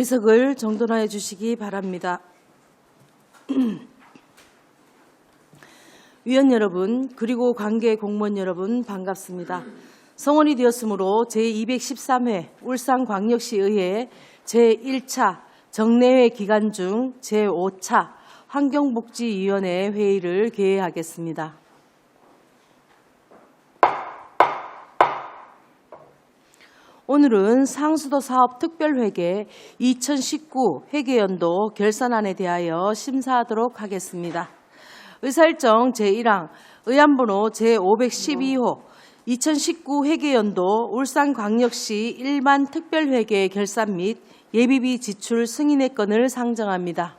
의석을 정돈하여 주시기 바랍니다. 위원 여러분, 그리고 관계 공무원 여러분 반갑습니다. 성원이 되었으므로 제213회 울산광역시의회 제1차 정례회 기간 중 제5차 환경복지위원회 회의를 개회하겠습니다. 오늘은 상수도 사업 특별회계 2019 회계연도 결산안에 대하여 심사하도록 하겠습니다. 의사일정 제1항 의안번호 제512호 2019 회계연도 울산광역시 일반 특별회계 결산 및 예비비 지출 승인의 건을 상정합니다.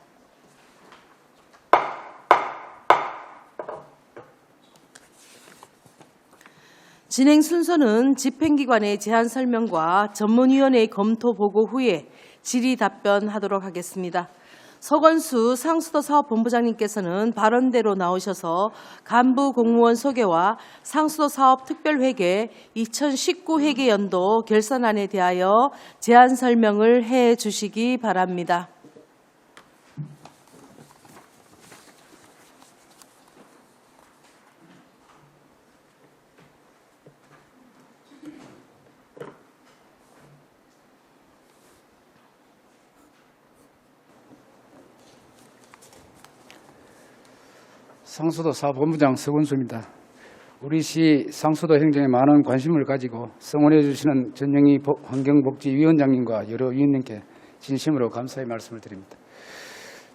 진행 순서는 집행기관의 제안 설명과 전문위원회의 검토 보고 후에 질의 답변하도록 하겠습니다. 서건수 상수도 사업본부장님께서는 발언대로 나오셔서 간부 공무원 소개와 상수도 사업 특별회계 2019 회계연도 결산안에 대하여 제안 설명을 해 주시기 바랍니다. 상수도 사업본부장 서건수입니다. 우리 시 상수도 행정에 많은 관심을 가지고 성원해 주시는 전영희 환경복지위원장님과 여러 위원님께 진심으로 감사의 말씀을 드립니다.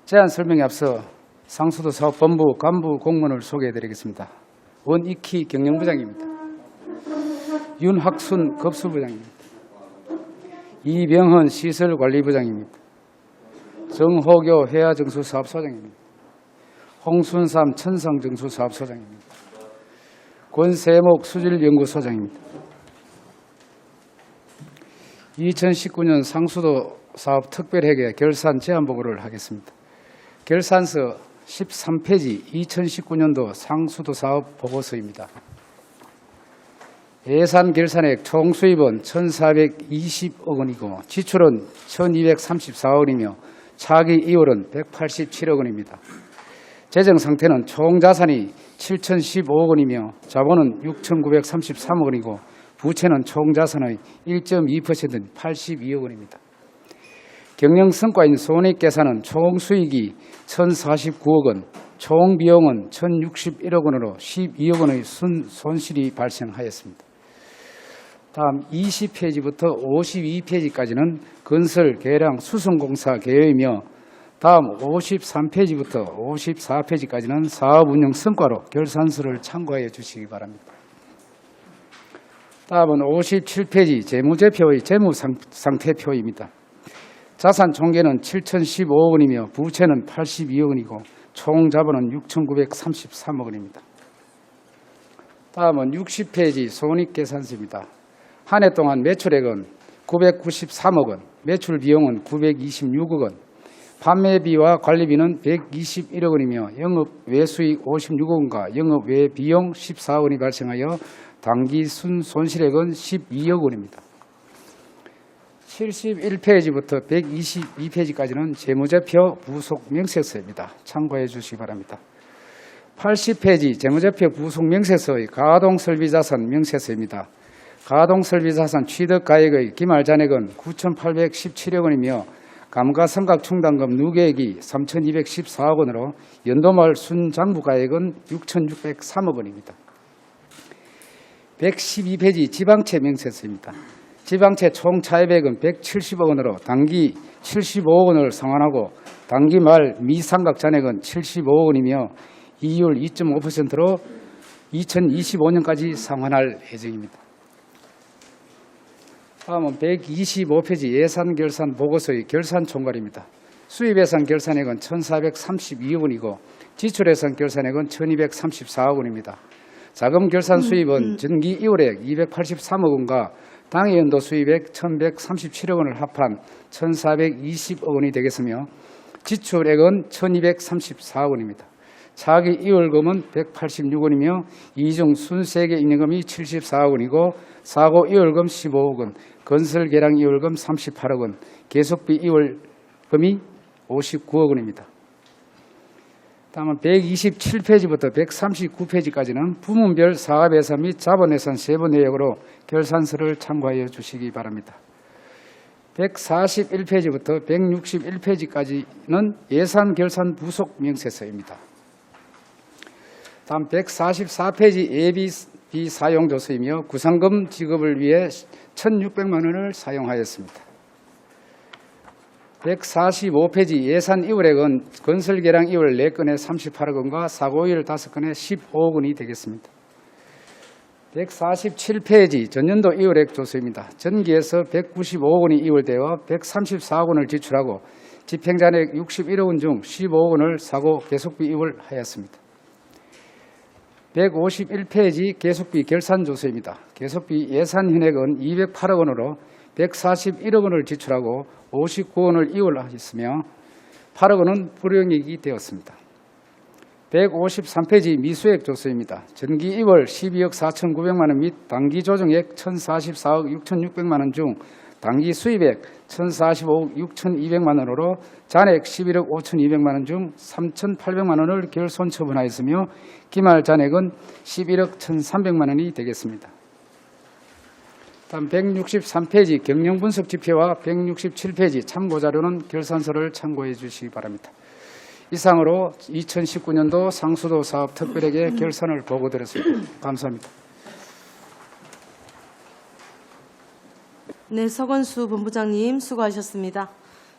제안 설명에 앞서 상수도 사업본부 간부 공무원을 소개해 드리겠습니다. 원익희 경영부장입니다. 윤학순 급수부장입니다. 이병헌 시설관리부장입니다. 정호교 해야정수사업소장입니다. 홍순삼 천성정수사업소장입니다. 권세목 수질연구소장입니다. 2019년 상수도 사업 특별회계 결산 제안 보고를 하겠습니다. 결산서 13페이지 2019년도 상수도 사업 보고서입니다. 예산 결산액 총 수입은 1,420억 원이고 지출은 1,234억 원이며 차기 이율은 187억 원입니다. 재정 상태는 총 자산이 7,015억 원이며 자본은 6,933억 원이고 부채는 총 자산의 1.2%인 82억 원입니다. 경영 성과인 손익계산은 총 수익이 1,049억 원, 총 비용은 1,061억 원으로 12억 원의 손실이 발생하였습니다. 다음 20페이지부터 52페이지까지는 건설, 개량, 수송공사 개요이며 다음 53페이지부터 54페이지까지는 사업 운영 성과로 결산서를 참고해 주시기 바랍니다. 다음은 57페이지 재무제표의 재무상태표입니다. 자산 총계는 7,015억 원이며 부채는 82억 원이고 총 자본은 6,933억 원입니다. 다음은 60페이지 손익계산서입니다. 한 해 동안 매출액은 993억 원, 매출 비용은 926억 원, 판매비와 관리비는 121억 원이며 영업 외수익 56억 원과 영업 외 비용 14억 원이 발생하여 당기 손실액은 12억 원입니다. 71페이지부터 122페이지까지는 재무제표 부속 명세서입니다. 참고해 주시기 바랍니다. 80페이지 재무제표 부속 명세서의 가동설비자산 명세서입니다. 가동설비자산 취득가액의 기말잔액은 9,817억 원이며 감가상각충당금 누계액이 3,214억 원으로 연도말 순장부가액은 6,603억 원입니다. 112페이지 지방채 명세서입니다. 지방채 총 차입액은 170억 원으로 당기 75억 원을 상환하고 당기 말 미상각 잔액은 75억 원이며 이율 2.5%로 2025년까지 상환할 예정입니다. 다음은 125페이지 예산결산 보고서의 결산 총괄입니다. 수입예산 결산액은 1,432억 원이고 지출예산 결산액은 1,234억 원입니다. 자금결산 수입은 전기 이율액 283억 원과 당해연도 수입액 1,137억 원을 합한 1,420억 원이 되겠으며 지출액은 1,234억 원입니다. 차기 이월금은 186원이며 이중 순세계 인연금이 74억 원이고 사고 이월금 15억 원, 건설 개량 이월금 38억 원, 계속비 이월금이 59억 원입니다. 다음은 127페이지부터 139페이지까지는 부문별 사업예산 및 자본예산 세부 내역으로 결산서를 참고하여 주시기 바랍니다. 141페이지부터 161페이지까지는 예산 결산 부속 명세서입니다. 다음 144페이지 예비비 사용조서이며 구상금 지급을 위해 1,600만 원을 사용하였습니다. 145페이지 예산 이월액은 건설 개량 이월 4건에 38억 원과 사고 이월 5건에 15억 원이 되겠습니다. 147페이지 전년도 이월액 조서입니다. 전기에서 195억 원이 이월되어 134억 원을 지출하고 집행잔액 61억 원 중 15억 원을 사고 계속비 이월하였습니다. 151페이지 계속비 결산 조서입니다. 계속비 예산 현액은 208억 원으로 141억 원을 지출하고 59원을 이월하였으며 8억 원은 불용익이 되었습니다. 153페이지 미수액 조서입니다. 전기 이월 12억 4,900만 원 및 당기 조정액 1,044억 6,600만 원 중 당기 수입액 1,045억 6,200만 원으로 잔액 11억 5,200만 원 중 3,800만 원을 결손 처분하였으며 기말 잔액은 11억 1,300만 원이 되겠습니다. 다음 163페이지 경영분석 지표와 167페이지 참고자료는 결산서를 참고해 주시기 바랍니다. 이상으로 2019년도 상수도 사업 특별회계 결산을 보고드렸습니다. 감사합니다. 네, 서건수 본부장님 수고하셨습니다.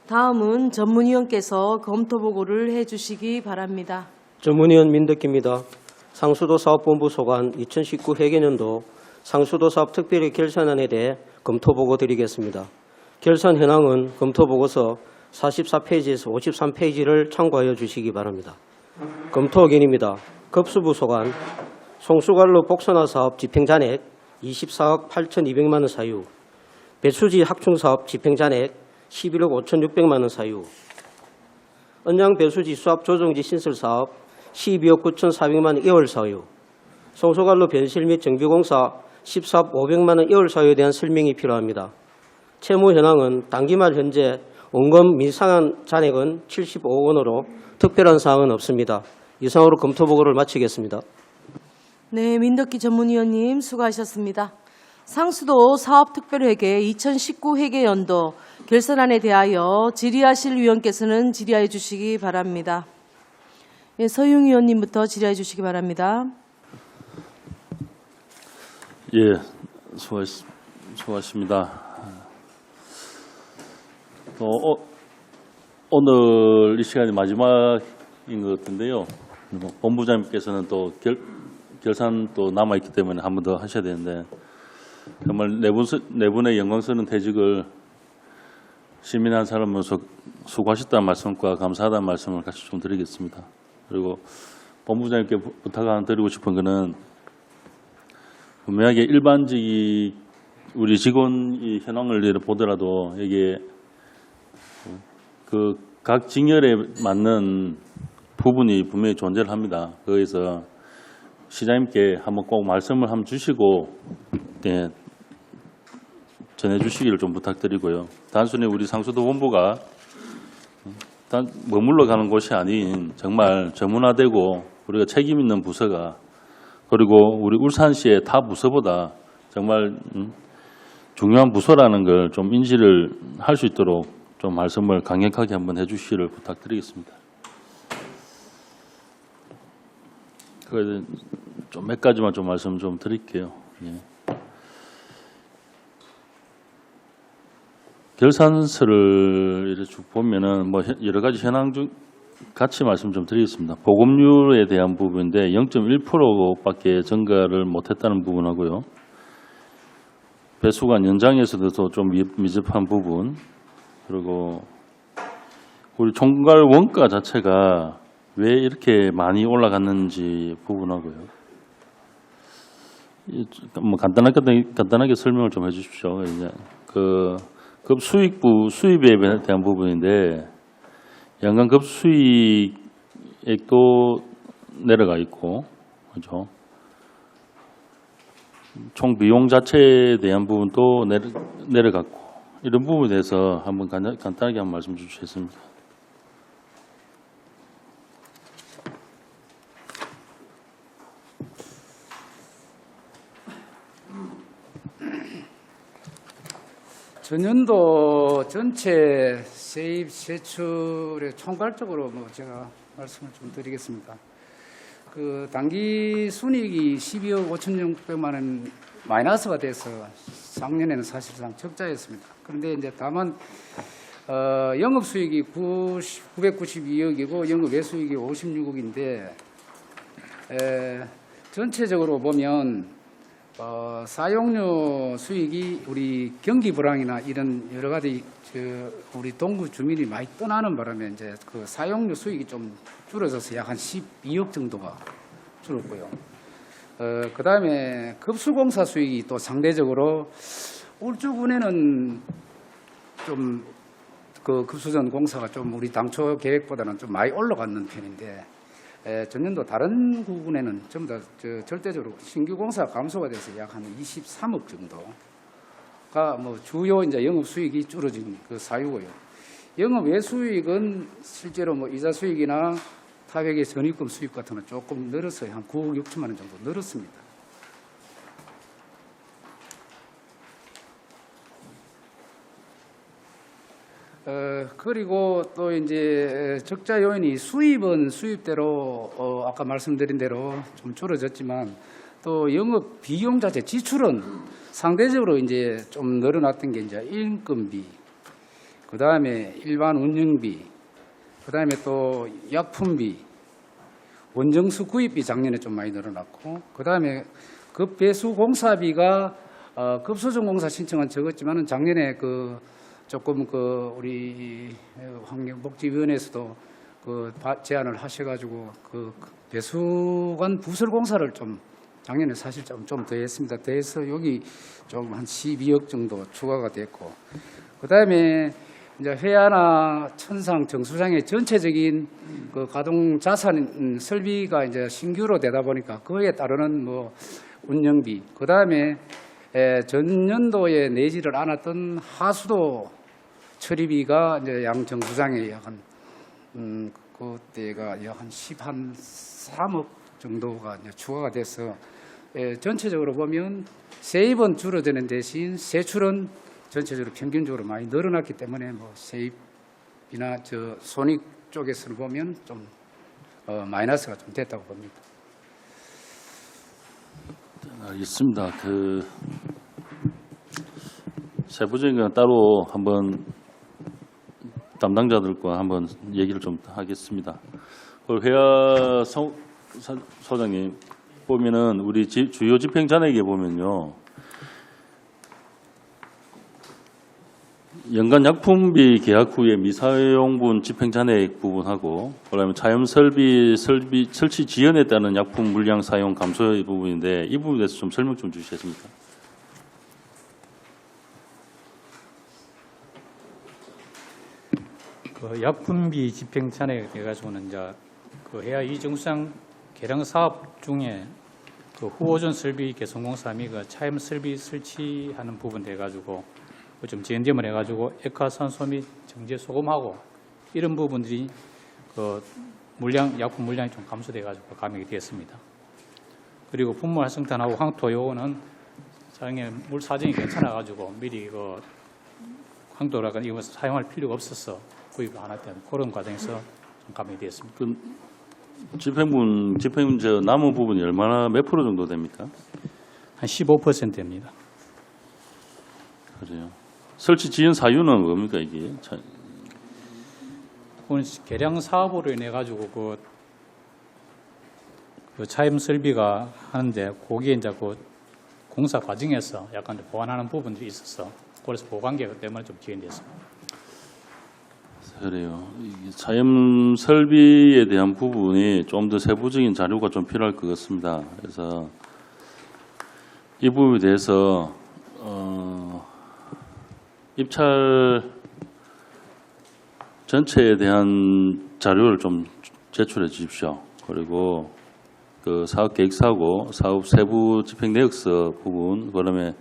다음은 전문위원께서 검토보고를 해주시기 바랍니다. 전문위원 민덕기입니다. 상수도 사업본부 소관 2019 회계년도 상수도 사업 특별히 결산안에 대해 검토보고 드리겠습니다. 결산 현황은 검토보고서 44페이지에서 53페이지를 참고하여 주시기 바랍니다. 검토 의견입니다. 급수부 소관 송수관로 복선화 사업 집행잔액 24억 8,200만 원 사유, 배수지 확충사업 집행잔액 11억 5,600만 원 사유, 언양 배수지 수압 조정지 신설사업 12억 9,400만 원 2월 사유, 송수관로 변실 및 정비공사 14억 500만 원 2월 사유에 대한 설명이 필요합니다. 채무 현황은 당기말 현재 원금 미상한 잔액은 75억 원으로 특별한 사항은 없습니다. 이상으로 검토보고를 마치겠습니다. 네, 민덕기 전문위원님 수고하셨습니다. 상수도 사업특별회계 2019 회계연도 결산안에 대하여 질의하실 위원께서는 질의해 주시기 바랍니다. 예, 서용 위원님부터 질의해 주시기 바랍니다. 예, 수고하십니다. 오늘 이 시간이 마지막인 것 같은데요. 본부장님께서는 또 결산 또 남아있기 때문에 한 번 더 하셔야 되는데 정말 네 분의 영광스러운 퇴직을 시민 한 사람으로서 수고하셨다는 말씀과 감사하다는 말씀을 같이 좀 드리겠습니다. 그리고 본부장님께 부탁 하나 드리고 싶은 거는 분명하게 일반직이 우리 직원 이 현황을 보더라도 이게 그 각 직렬에 맞는 부분이 분명히 존재를 합니다. 거기서 시장님께 한번 꼭 말씀을 한번 주시고 예, 전해주시기를 좀 부탁드리고요. 단순히 우리 상수도 본부가 머물러 가는 곳이 아닌 정말 전문화되고 우리가 책임 있는 부서가 그리고 우리 울산시의 타 부서보다 정말 중요한 부서라는 걸 좀 인지를 할 수 있도록 좀 말씀을 강력하게 한번 해주시기를 부탁드리겠습니다. 그래서 좀 몇 가지만 좀 말씀 좀 드릴게요. 예. 결산서를 이렇게 쭉 보면은 뭐 여러 가지 현황 중 같이 말씀 좀 드리겠습니다. 보급률에 대한 부분인데 0.1%밖에 증가를 못했다는 부분하고요. 배수관 연장에서도 좀 미흡한 부분, 그리고 우리 총괄 원가 자체가 왜 이렇게 많이 올라갔는지 부분하고요. 뭐 간단하게 설명을 좀 해주십시오. 이제 그 급수익부 수입에 대한 부분인데 연간 급수익액도 내려가 있고, 그죠? 총 비용 자체에 대한 부분도 내려갔고, 이런 부분에 대해서 한번 간단하게 한번 말씀 주시겠습니까? 전년도 전체 세입 세출의 총괄적으로 제가 말씀을 좀 드리겠습니다. 그 당기 순이익이 12억 5,600만 원 마이너스가 돼서 작년에는 사실상 적자였습니다. 그런데 이제 다만 영업 수익이 992억이고 영업 외수익이 56억인데 전체적으로 보면 사용료 수익이 우리 경기 불황이나 이런 여러 가지 우리 동구 주민이 많이 떠나는 바람에 이제 그 사용료 수익이 좀 줄어져서 약 한 12억 정도가 줄었고요. 그 다음에 급수공사 수익이 또 상대적으로 울주군에는 좀 그 급수전 공사가 좀 우리 당초 계획보다는 좀 많이 올라가는 편인데 전년도 다른 구군에는 전부 다 절대적으로 신규 공사 감소가 돼서 약 한 23억 정도가 뭐 주요 이제 영업 수익이 줄어진 그 사유고요. 영업 외수익은 실제로 뭐 이자 수익이나 타백의 전입금 수익 같은 건 조금 늘어서 한 9억 6천만 원 정도 늘었습니다. 그리고 또 이제 적자 요인이 수입은 수입대로 아까 말씀드린 대로 좀 줄어졌지만 또 영업 비용 자체 지출은 상대적으로 이제 좀 늘어났던 게 이제 인건비, 그 다음에 일반 운영비, 그 다음에 또 약품비, 원정수 구입비 작년에 좀 많이 늘어났고, 그 다음에 급배수 공사비가 급수전 공사 신청은 적었지만은 작년에 조금 우리 환경복지위원회에서도 제안을 하셔가지고 배수관 부설 공사를 좀 작년에 사실 좀 더 했습니다. 더해서 여기 좀 한 12억 정도 추가가 됐고, 그 다음에 이제 회화나 천상, 정수장의 전체적인 가동 자산 설비가 이제 신규로 되다 보니까 그에 따르는 뭐 운영비, 그 다음에 전년도에 내지를 않았던 하수도 처리비가 이제 양 정수장에 약 한 그때가 약 한 13억 정도가 이제 추가가 돼서 전체적으로 보면 세입은 줄어드는 대신 세출은 전체적으로 평균적으로 많이 늘어났기 때문에 뭐 세입이나 손익 쪽에서는 보면 좀 마이너스가 좀 됐다고 봅니다. 알겠습니다. 세부적인 건 따로 한번 담당자들과 한번 얘기를 좀 하겠습니다. 회화 소장님 보면은 우리 주요 집행 잔액에 보면요, 연간 약품비 계약 후에 미사용분 집행 잔액 부분하고, 그다음에 차염 설치 지연에 따른 약품 물량 사용 감소의 부분인데 이 부분에 대해서 좀 설명 좀 주시겠습니까? 약품비 집행 잔액에 대해 가지고는 이제 해야 이정수장 개량 사업 중에 후오전 설비 개선공사 및 차염 설비 설치하는 부분 돼 가지고 좀 지연점을 해 가지고 액화산소 및 정제 소금하고 이런 부분들이 약품 물량이 좀 감소돼 가지고 감액이 되었습니다. 그리고 분무 활성탄하고 황토 요거는 장에 물 사정이 괜찮아 가지고 미리 황토라가 이거 사용할 필요가 없어서 구입을 안 했다는 그런 과정에서 좀 감액이 되었습니다. 집행 남은 부분이 몇 프로 정도 됩니까? 한 15%입니다. 그래요. 설치 지연 사유는 뭡니까 이게? 그건 개량 사업으로 인해 가지고 그 차임 설비가 하는데 거기에 이제 공사 과정에서 약간 보완하는 부분들이 있어서 그래서 보관계 때문에 좀 지연됐습니다. 그래요. 차염 설비에 대한 부분이 좀 더 세부적인 자료가 좀 필요할 것 같습니다. 그래서 이 부분에 대해서 입찰 전체에 대한 자료를 좀 제출해 주십시오. 그리고 그 사업 계획서하고 사업 세부 집행 내역서 부분, 그다음에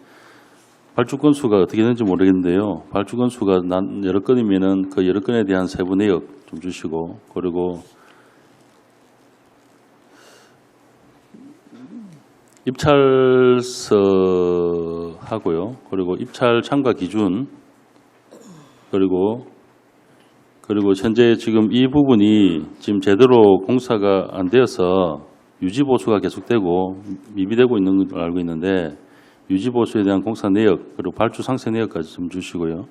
발주 건수가 어떻게 되는지 모르겠는데요. 발주 건수가 여러 건이면은 그 여러 건에 대한 세부 내역 좀 주시고, 그리고 입찰서하고요. 그리고 입찰 참가 기준, 그리고 현재 지금 이 부분이 지금 제대로 공사가 안 되어서 유지 보수가 계속되고 미비되고 있는 걸로 알고 있는데, 유지 보수에 대한 공사 내역 그리고 발주 상세 내역까지 좀 주시고요.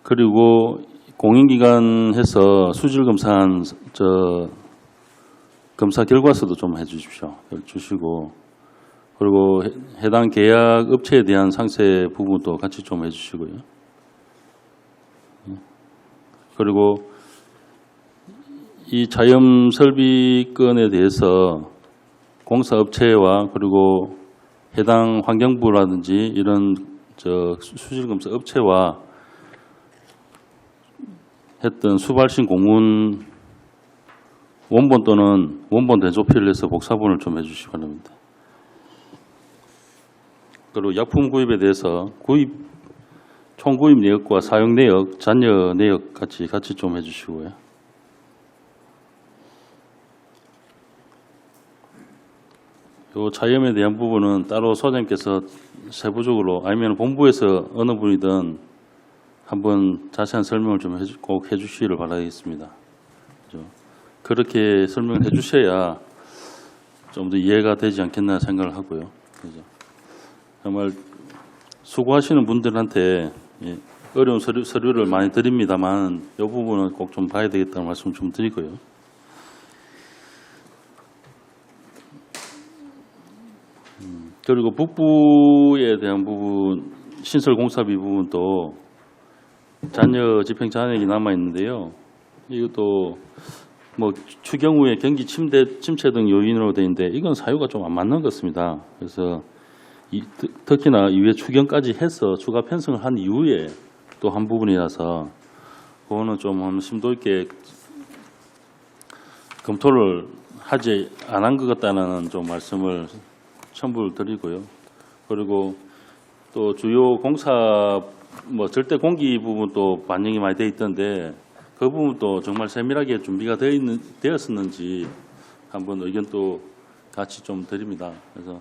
그리고 공인기관 해서 수질 검사한 검사 결과서도 좀 해주십시오. 주시고, 그리고 해당 계약 업체에 대한 상세 부분도 같이 좀 해주시고요. 그리고 이 자연 설비 건에 대해서 공사업체와 그리고 해당 환경부라든지 이런 수질검사 업체와 했던 수발신 공문 원본 또는 원본 대조필을 해서 복사본을 좀 해주시기 바랍니다. 그리고 약품 구입에 대해서 총 구입 내역과 사용 내역, 잔여 내역 같이 좀 해주시고요. 요 자염에 대한 부분은 따로 소장님께서 세부적으로 아니면 본부에서 어느 분이든 한번 자세한 설명을 좀 꼭 해주시기를 바라겠습니다. 그렇게 설명을 해주셔야 좀 더 이해가 되지 않겠나 생각을 하고요. 그죠? 정말 수고하시는 분들한테 어려운 서류를 많이 드립니다만 이 부분은 꼭 좀 봐야 되겠다는 말씀 좀 드리고요. 그리고 북부에 대한 부분, 신설 공사비 부분도 잔여 집행 잔액이 남아 있는데요. 이것도 뭐 추경 후에 경기 침체 등 요인으로 되어 있는데 이건 사유가 좀 안 맞는 것 같습니다. 그래서 특히나 이후에 추경까지 해서 추가 편성을 한 이후에 또 한 부분이라서 그거는 좀 한번 심도 있게 검토를 하지 않은 것 같다는 좀 말씀을 첨부를 드리고요. 그리고 또 주요 공사 뭐 절대 공기 부분도 반영이 많이 돼 있던데 그 부분도 정말 세밀하게 준비가 되었었는지 한번 의견도 같이 좀 드립니다. 그래서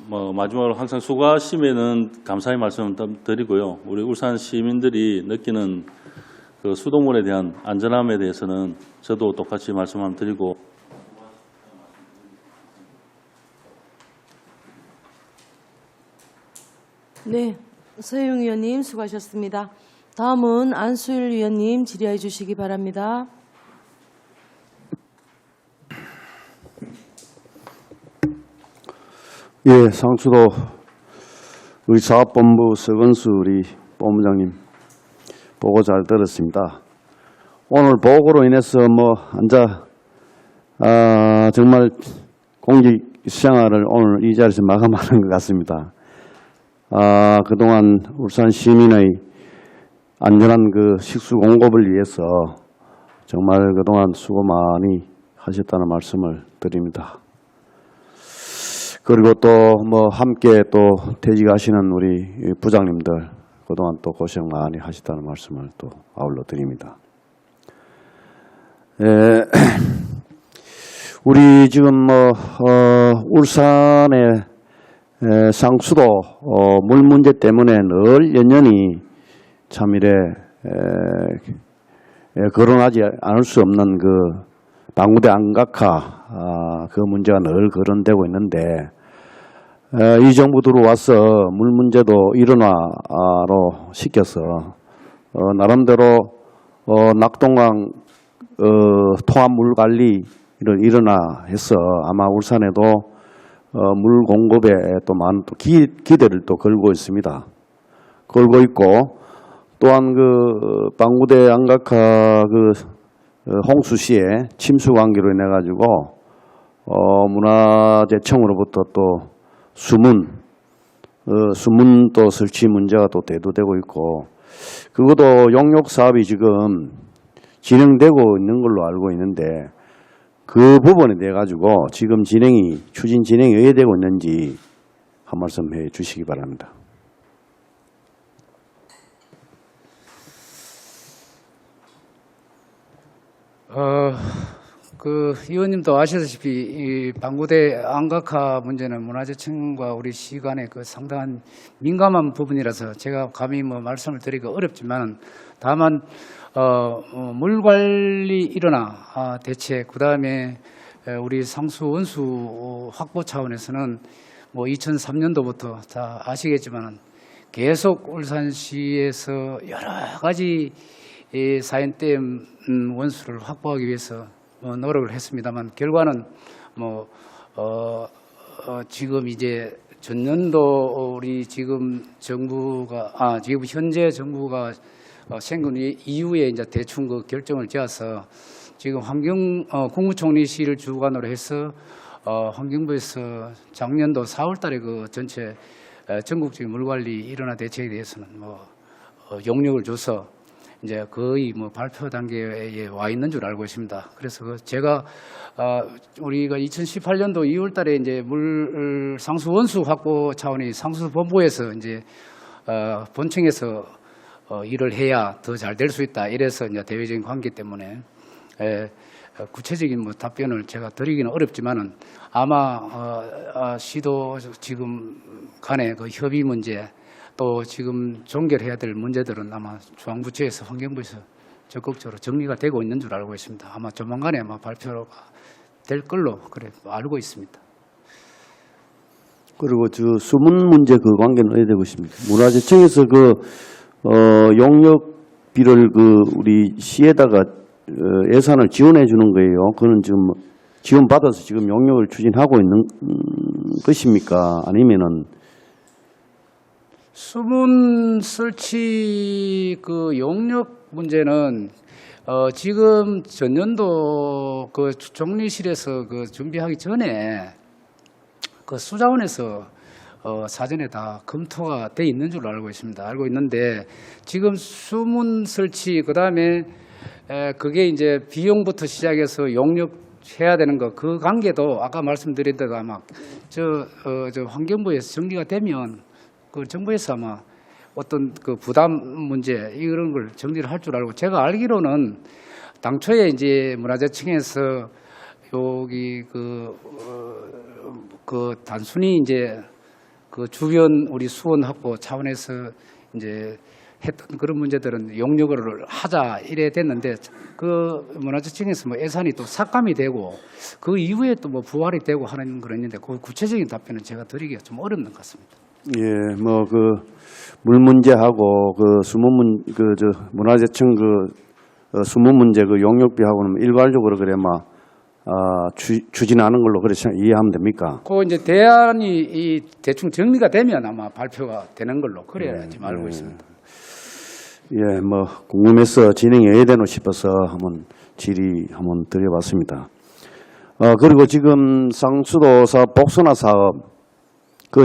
뭐 마지막으로 항상 수고하시면은 감사의 말씀 드리고요. 우리 울산 시민들이 느끼는 그 수돗물에 대한 안전함에 대해서는 저도 똑같이 말씀 한번 드리고. 네, 서영 위원님 수고하셨습니다. 다음은 안수일 위원님 질의해 주시기 바랍니다. 예, 상수도 우리 사업본부 서건수 우리 본부장님 보고 잘 들었습니다. 오늘 보고로 인해서 정말 공직 생활을 오늘 이 자리에서 마감하는 것 같습니다. 그동안 울산 시민의 안전한 그 식수 공급을 위해서 정말 그동안 수고 많이 하셨다는 말씀을 드립니다. 그리고 또 함께 또 퇴직하시는 우리 부장님들 그동안 또 고생 많이 하셨다는 말씀을 또 아울러 드립니다. 우리 지금 울산의 상수도 물 문제 때문에 늘 연연히 참 이래 거론하지 않을 수 없는 그 방구대 안각화 그 문제가 늘 거론되고 있는데 이 정부 들어와서 물 문제도 일원화로 시켜서 나름대로 낙동강 통합물 관리를 일원화해서 아마 울산에도 물 공급에 또 많은 또 기대를 또 걸고 있습니다. 걸고 있고 또한 그 방구대 안각화 그 홍수 시에 침수 관계로 인해 가지고 문화재청으로부터 또 수문 또 설치 문제가 또 대두되고 있고 그것도 용역 사업이 지금 진행되고 있는 걸로 알고 있는데 그 부분에 대해 가지고 지금 추진 진행이 왜 되고 있는지 한 말씀 해 주시기 바랍니다. 의원님도 아시다시피 이 방구대 안각화 문제는 문화재청과 우리 시간의 그 상당한 민감한 부분이라서 제가 감히 뭐 말씀을 드리기가 어렵지만 다만 물 관리 일어나 대책 그다음에 우리 상수 원수 확보 차원에서는 뭐 2003년도부터 다 아시겠지만은 계속 울산시에서 여러 가지 이 사인댐 원수를 확보하기 위해서 노력을 했습니다만 결과는 지금 이제 전년도 우리 지금 정부가 지금 현재 정부가 생긴 이후에 이제 대충 그 결정을 지어서 지금 국무총리실을 주관으로 해서 환경부에서 작년도 4월달에 그 전체 전국적인 물관리 일원화 대책에 대해서는 용역을 줘서 이제 거의 발표 단계에 와 있는 줄 알고 있습니다. 그래서 제가 우리가 2018년도 2월달에 이제 물 상수 원수 확보 차원의 상수본부에서 이제 본청에서 일을 해야 더 잘 될 수 있다. 이래서 이제 대외적인 관계 때문에 구체적인 답변을 제가 드리기는 어렵지만은 아마 시도 지금 간의 그 협의 문제. 또 지금 종결해야 될 문제들은 아마 중앙부처에서 환경부에서 적극적으로 정리가 되고 있는 줄 알고 있습니다. 아마 조만간에 발표가 될 걸로 그래 알고 있습니다. 그리고 수문 문제 그 관계는 어떻게 되고 있습니까? 문화재청에서 용역비를 우리 시에다가 예산을 지원해 주는 거예요. 그건 지금 지원받아서 지금 용역을 추진하고 있는 것입니까? 아니면은 수문 설치 그 용역 문제는 지금 전년도 그 총리실에서 그 준비하기 전에 그 수자원에서 사전에 다 검토가 돼 있는 줄로 알고 있습니다. 알고 있는데 지금 수문 설치 그다음에 그게 이제 비용부터 시작해서 용역해야 되는 거 그 관계도 아까 말씀드린 대로 아마 저 환경부에서 정리가 되면 그 정부에서 아마 어떤 그 부담 문제 이런 걸 정리를 할 줄 알고 제가 알기로는 당초에 이제 문화재청에서 여기 그 단순히 이제 그 주변 우리 수원 확보 차원에서 이제 했던 그런 문제들은 용역을 하자 이래 됐는데 그 문화재청에서 예산이 또 삭감이 되고 그 이후에 또 부활이 되고 하는 그런 있는데 그 구체적인 답변은 제가 드리기가 좀 어렵는 것 같습니다. 예, 물 문제하고 문화재청 수문 문제 용역비하고는 일괄적으로 추진하는 걸로 그렇게 이해하면 됩니까? 그 이제 대안이 대충 정리가 되면 아마 발표가 되는 걸로 그래야 지금 알고 있습니다. 예, 궁금해서 진행해야 되나 싶어서 질의 한번 드려봤습니다. 그리고 지금 상수도 사업 복선화 사업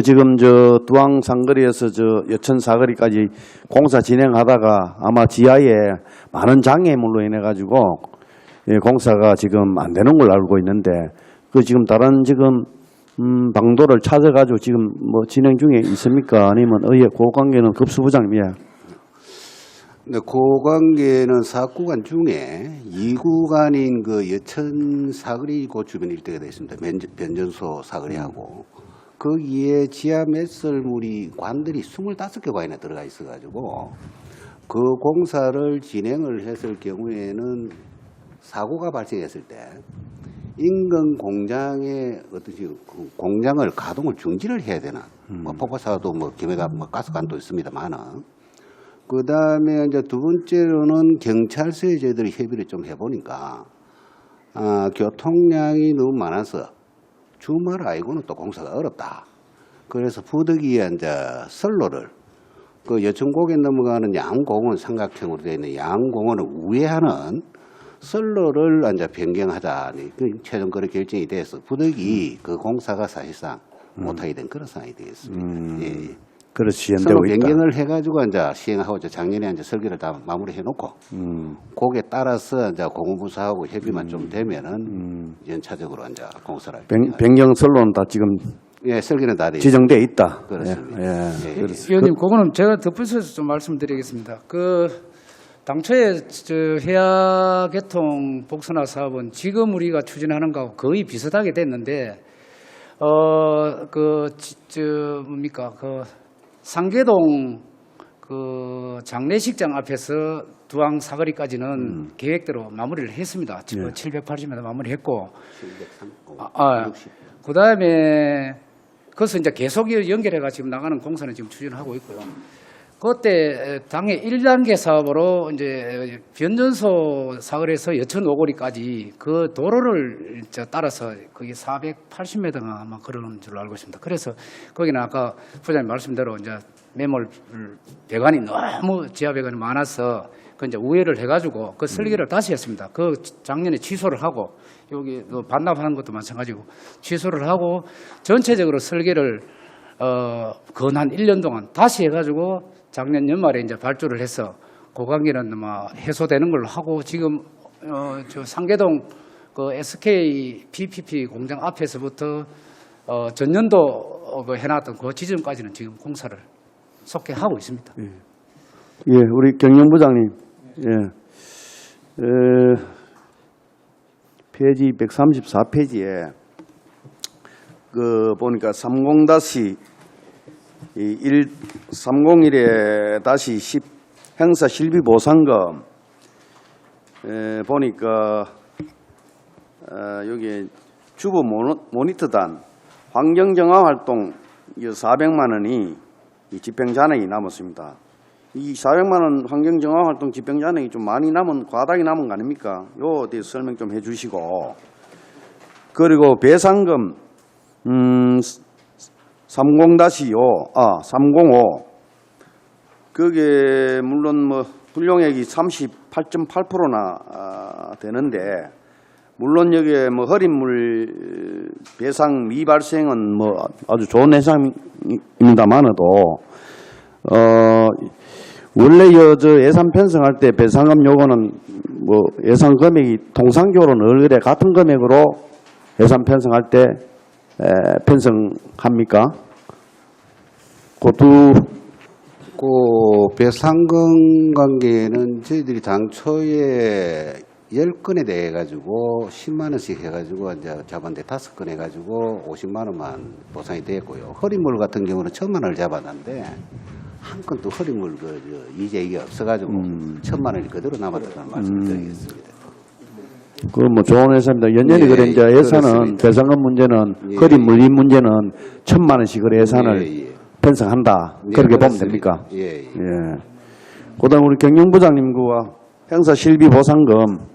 지금 두왕 상거리에서 여천 사거리까지 공사 진행하다가 아마 지하에 많은 장애물로 인해 가지고 공사가 지금 안 되는 걸로 알고 있는데 지금 다른 방도를 찾아 가지고 지금 진행 중에 있습니까? 아니면 그 관계는 급수부장님 네, 그 관계는 사업구간 중에 2구간인 그 여천 사거리 그 주변 일대가 되어 있습니다. 변전소 사거리하고 거기에 지하 매설물이 관들이 25개가이나 들어가 있어가지고 그 공사를 진행을 했을 경우에는 사고가 발생했을 때 인근 공장의 공장을 가동을 중지를 해야 되나 폭파사도 김해가 가스관도 있습니다만은 그 다음에 이제 두 번째로는 경찰서에 저희들이 협의를 좀 해보니까 교통량이 너무 많아서 주말 아니고는 또 공사가 어렵다. 그래서 부득이한 선로를 그 여천고개 넘어가는 양공원 삼각형으로 되어 있는 양공원을 우회하는 선로를 이제 변경하자. 최종 그런 결정이 돼서 부득이 그 공사가 사실상 못하게 된 그런 상황이 되겠습니다. 예. 그렇지 선로 연대고 있다. 변경을 해가지고 이제 시행하고 이제 작년에 이제 설계를 다 마무리해놓고 거기에 따라서 이제 공무부서하고 협의만 좀 되면은 연차적으로 이제 공사를 변경 선로는 다 지금 예 설계는 다 돼 있습니다. 지정돼 있다. 그렇습니다. 예, 예. 그렇습니다. 위원님, 그거는 제가 덧붙여서 좀 말씀드리겠습니다. 당초에 해야 개통 복선화 사업은 지금 우리가 추진하는 거하고 거의 비슷하게 됐는데, 상계동 장례식장 앞에서 두항 사거리까지는 계획대로 마무리를 했습니다. 780m 마무리했고, 그 다음에 그것을 이제 계속 연결해가 지금 나가는 공사는 지금 추진하고 있고요. 그때 당해 1단계 사업으로 이제 변전소 사거리에서 여천 오거리까지 그 도로를 이제 따라서 거기 480m가 아마 그러는 줄로 알고 있습니다. 그래서 거기는 아까 부장님 말씀대로 이제 매몰 배관이 너무 지하 배관이 많아서 그 이제 우회를 해가지고 그 설계를 다시 했습니다. 그 작년에 취소를 하고 여기 반납하는 것도 마찬가지고 취소를 하고 전체적으로 설계를 한 1년 동안 다시 해가지고 작년 연말에 이제 발주를 해서 고관계는 해소되는 걸로 하고 지금 저 상계동 SK BPP 공장 앞에서부터 전년도 해놨던 그 지점까지는 지금 공사를 속히 하고 있습니다. 예, 우리 경영부장님, 페이지 134페이지에 보니까 301-10 행사 실비 보상금 보니까 여기 주부 모니터단 환경정화 활동 400만 원이 집행 잔액이 남았습니다. 이 400만 원 환경정화 활동 집행 잔액이 좀 많이 과다하게 남은 거 아닙니까? 요에 대해서 설명 좀 해주시고, 그리고 배상금 305 그게 물론 불용액이 38.8%나 되는데, 물론 여기에 허릿물 배상 미발생은 아주 좋은 해상입니다만도 원래 예산 편성할 때 배상금 요거는 예산 금액이 통상적으로는 얼굴에 같은 금액으로 예산 편성할 때 편성합니까? 그 배상금 관계는 저희들이 당초에 10건에 대해 가지고 10만 원씩 해가지고 이제 잡았는데 5건 해가지고 50만 원만 보상이 됐고요. 허리물 같은 경우는 1,000만 원을 잡았는데 한 건도 허리물 이제 없어가지고 1,000만 원이 그대로 남았다는 말씀드리겠습니다. 좋은 회사입니다. 연연히 그래 이제 예산은 그렇습니다. 배상금 문제는 허리물 이 문제는 1,000만 원씩으로 예산을 편성한다. 그렇게 보면 됩니까? 예. 그다음 우리 경영부장님과 행사 실비 보상금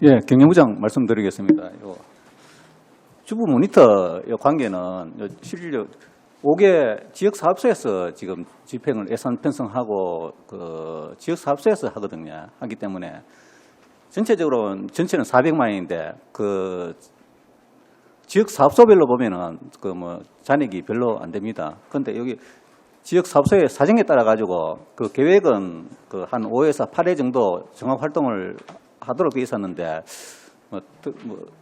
예, 경영부장 말씀드리겠습니다. 주부 모니터 관계는 실력 5개 지역사업소에서 지금 집행을 예산 편성하고 지역사업소에서 하거든요. 하기 때문에 전체는 400만 원인데 지역사업소별로 보면은 잔액이 별로 안 됩니다. 그런데 여기 지역사업소의 사정에 따라 가지고 계획은 한 5에서 8회 정도 정확 활동을 하도록 되어 있었는데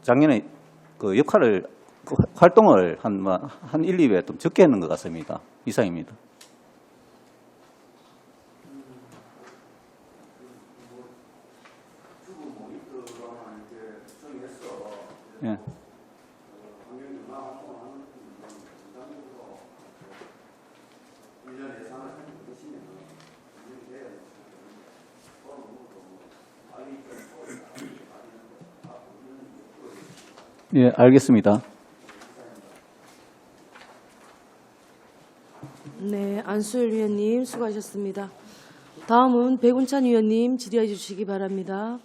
작년에 활동을 한 1, 2회 좀 적게 했는 것 같습니다. 이상입니다. 예. 예, 알겠습니다. 네, 안수일 위원님 수고하셨습니다. 다음은 백운찬 위원님 질의해 주시기 바랍니다.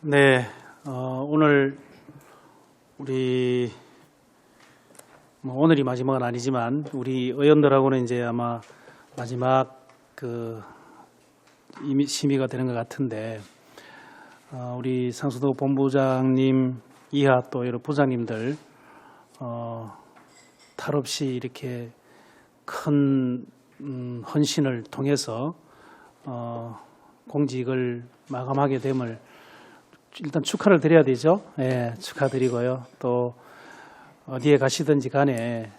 네, 오늘 오늘이 마지막은 아니지만 우리 의원들하고는 이제 아마 마지막 이미 심의가 되는 것 같은데 우리 상수도 본부장님 이하 또 여러 부장님들 탈 없이 이렇게 큰 헌신을 통해서 공직을 마감하게 됨을 일단 축하를 드려야 되죠. 예, 축하드리고요. 또 어디에 가시든지 간에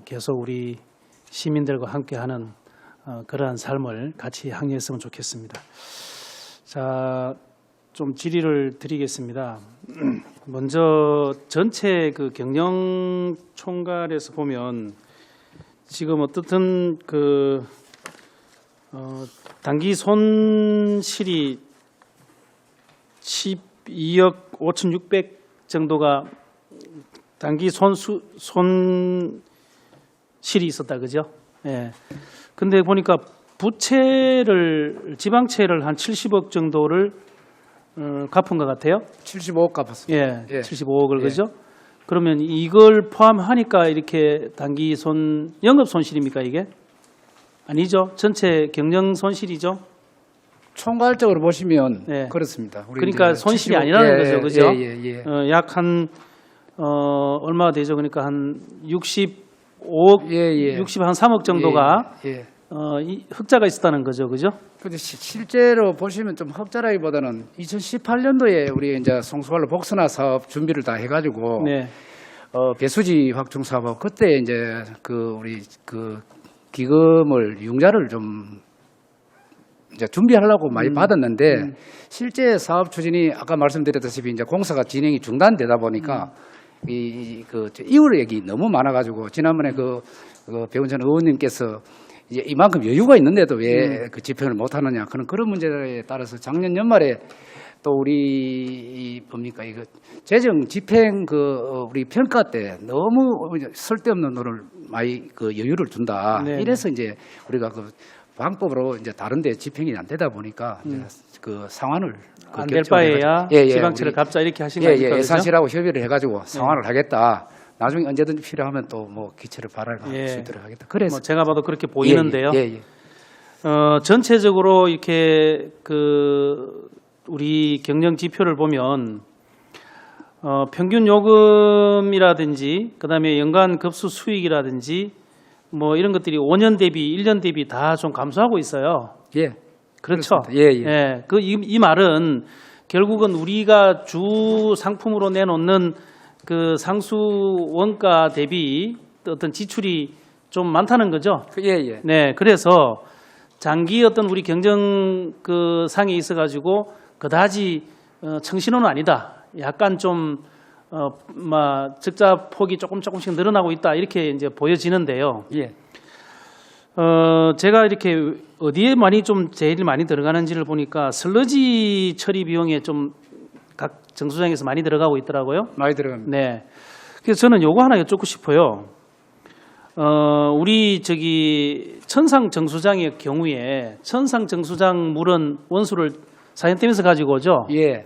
계속 우리 시민들과 함께하는 그러한 삶을 같이 항해했으면 좋겠습니다. 자, 좀 질의를 드리겠습니다. 먼저 전체 그 경영 총괄에서 보면 지금 어떻든 그 단기 손실이 12억 5,600 정도가 단기 손실이 있었다, 그죠? 예. 근데 보니까 부채를 지방채를 한 70억 정도를 갚은 것 같아요. 75억 갚았습니다. 예, 75억을 그죠? 그러면 이걸 포함하니까 이렇게 단기 영업 손실입니까 이게? 아니죠. 전체 경영 손실이죠. 총괄적으로 보시면 네. 그렇습니다. 우리 그러니까 이제 손실이 75 아니라는 예, 거죠, 그죠? 예. 약 한 얼마가 되죠? 그러니까 한 65억, 예. 60한 3억 정도가 예. 이 흑자가 있었다는 거죠, 그죠? 근데 실제로 보시면 좀 흑자라기보다는 2018년도에 우리 이제 송수관로 복선화 사업 준비를 다 해가지고 네, 배수지 확충 사업 그때 이제 우리 기금을 융자를 좀 이제 준비하려고 많이 받았는데 실제 사업 추진이 아까 말씀드렸다시피 이제 공사가 진행이 중단되다 보니까 이율액이 너무 많아가지고 지난번에 그 배운찬 의원님께서 이제 이만큼 여유가 있는데도 왜 그 집행을 못하느냐 그런 문제에 따라서 작년 연말에 또 우리 뭡니까 이거 재정 집행 우리 평가 때 너무 쓸데없는 돈을 많이 여유를 준다. 네, 이래서 이제 우리가 방법으로 이제 다른데 집행이 안 되다 보니까 이제 상환을 안 될 바에야 지방채를 우리 갚자 이렇게 하신 거니까 그죠? 예산실하고 협의를 해가지고 상환을 하겠다. 나중에 언제든지 필요하면 또 뭐 기체를 발행할 수 있도록 하겠다. 그래서 뭐 제가 봐도 그렇게 보이는데요. 예. 전체적으로 이렇게 우리 경영 지표를 보면 평균 요금이라든지 그다음에 연간 급수 수익이라든지 뭐 이런 것들이 5년 대비 1년 대비 다 좀 감소하고 있어요. 예. 그렇죠. 그렇습니다. 예. 이 말은 결국은 우리가 주 상품으로 내놓는 그 상수 원가 대비 어떤 지출이 좀 많다는 거죠. 예. 네, 그래서 장기 어떤 우리 경정 상에 있어가지고 그다지 청신호는 아니다. 약간 좀 적자 폭이 조금씩 늘어나고 있다 이렇게 이제 보여지는데요. 예. 제가 이렇게 어디에 제일 많이 들어가는지를 보니까 슬러지 처리 비용에 좀 각 정수장에서 많이 들어가고 있더라고요. 많이 들어갑니다. 네. 그래서 저는 요거 하나 여쭙고 싶어요. 우리 천상 정수장의 경우에 천상 정수장 물은 원수를 사연댐에서 가지고 오죠. 예.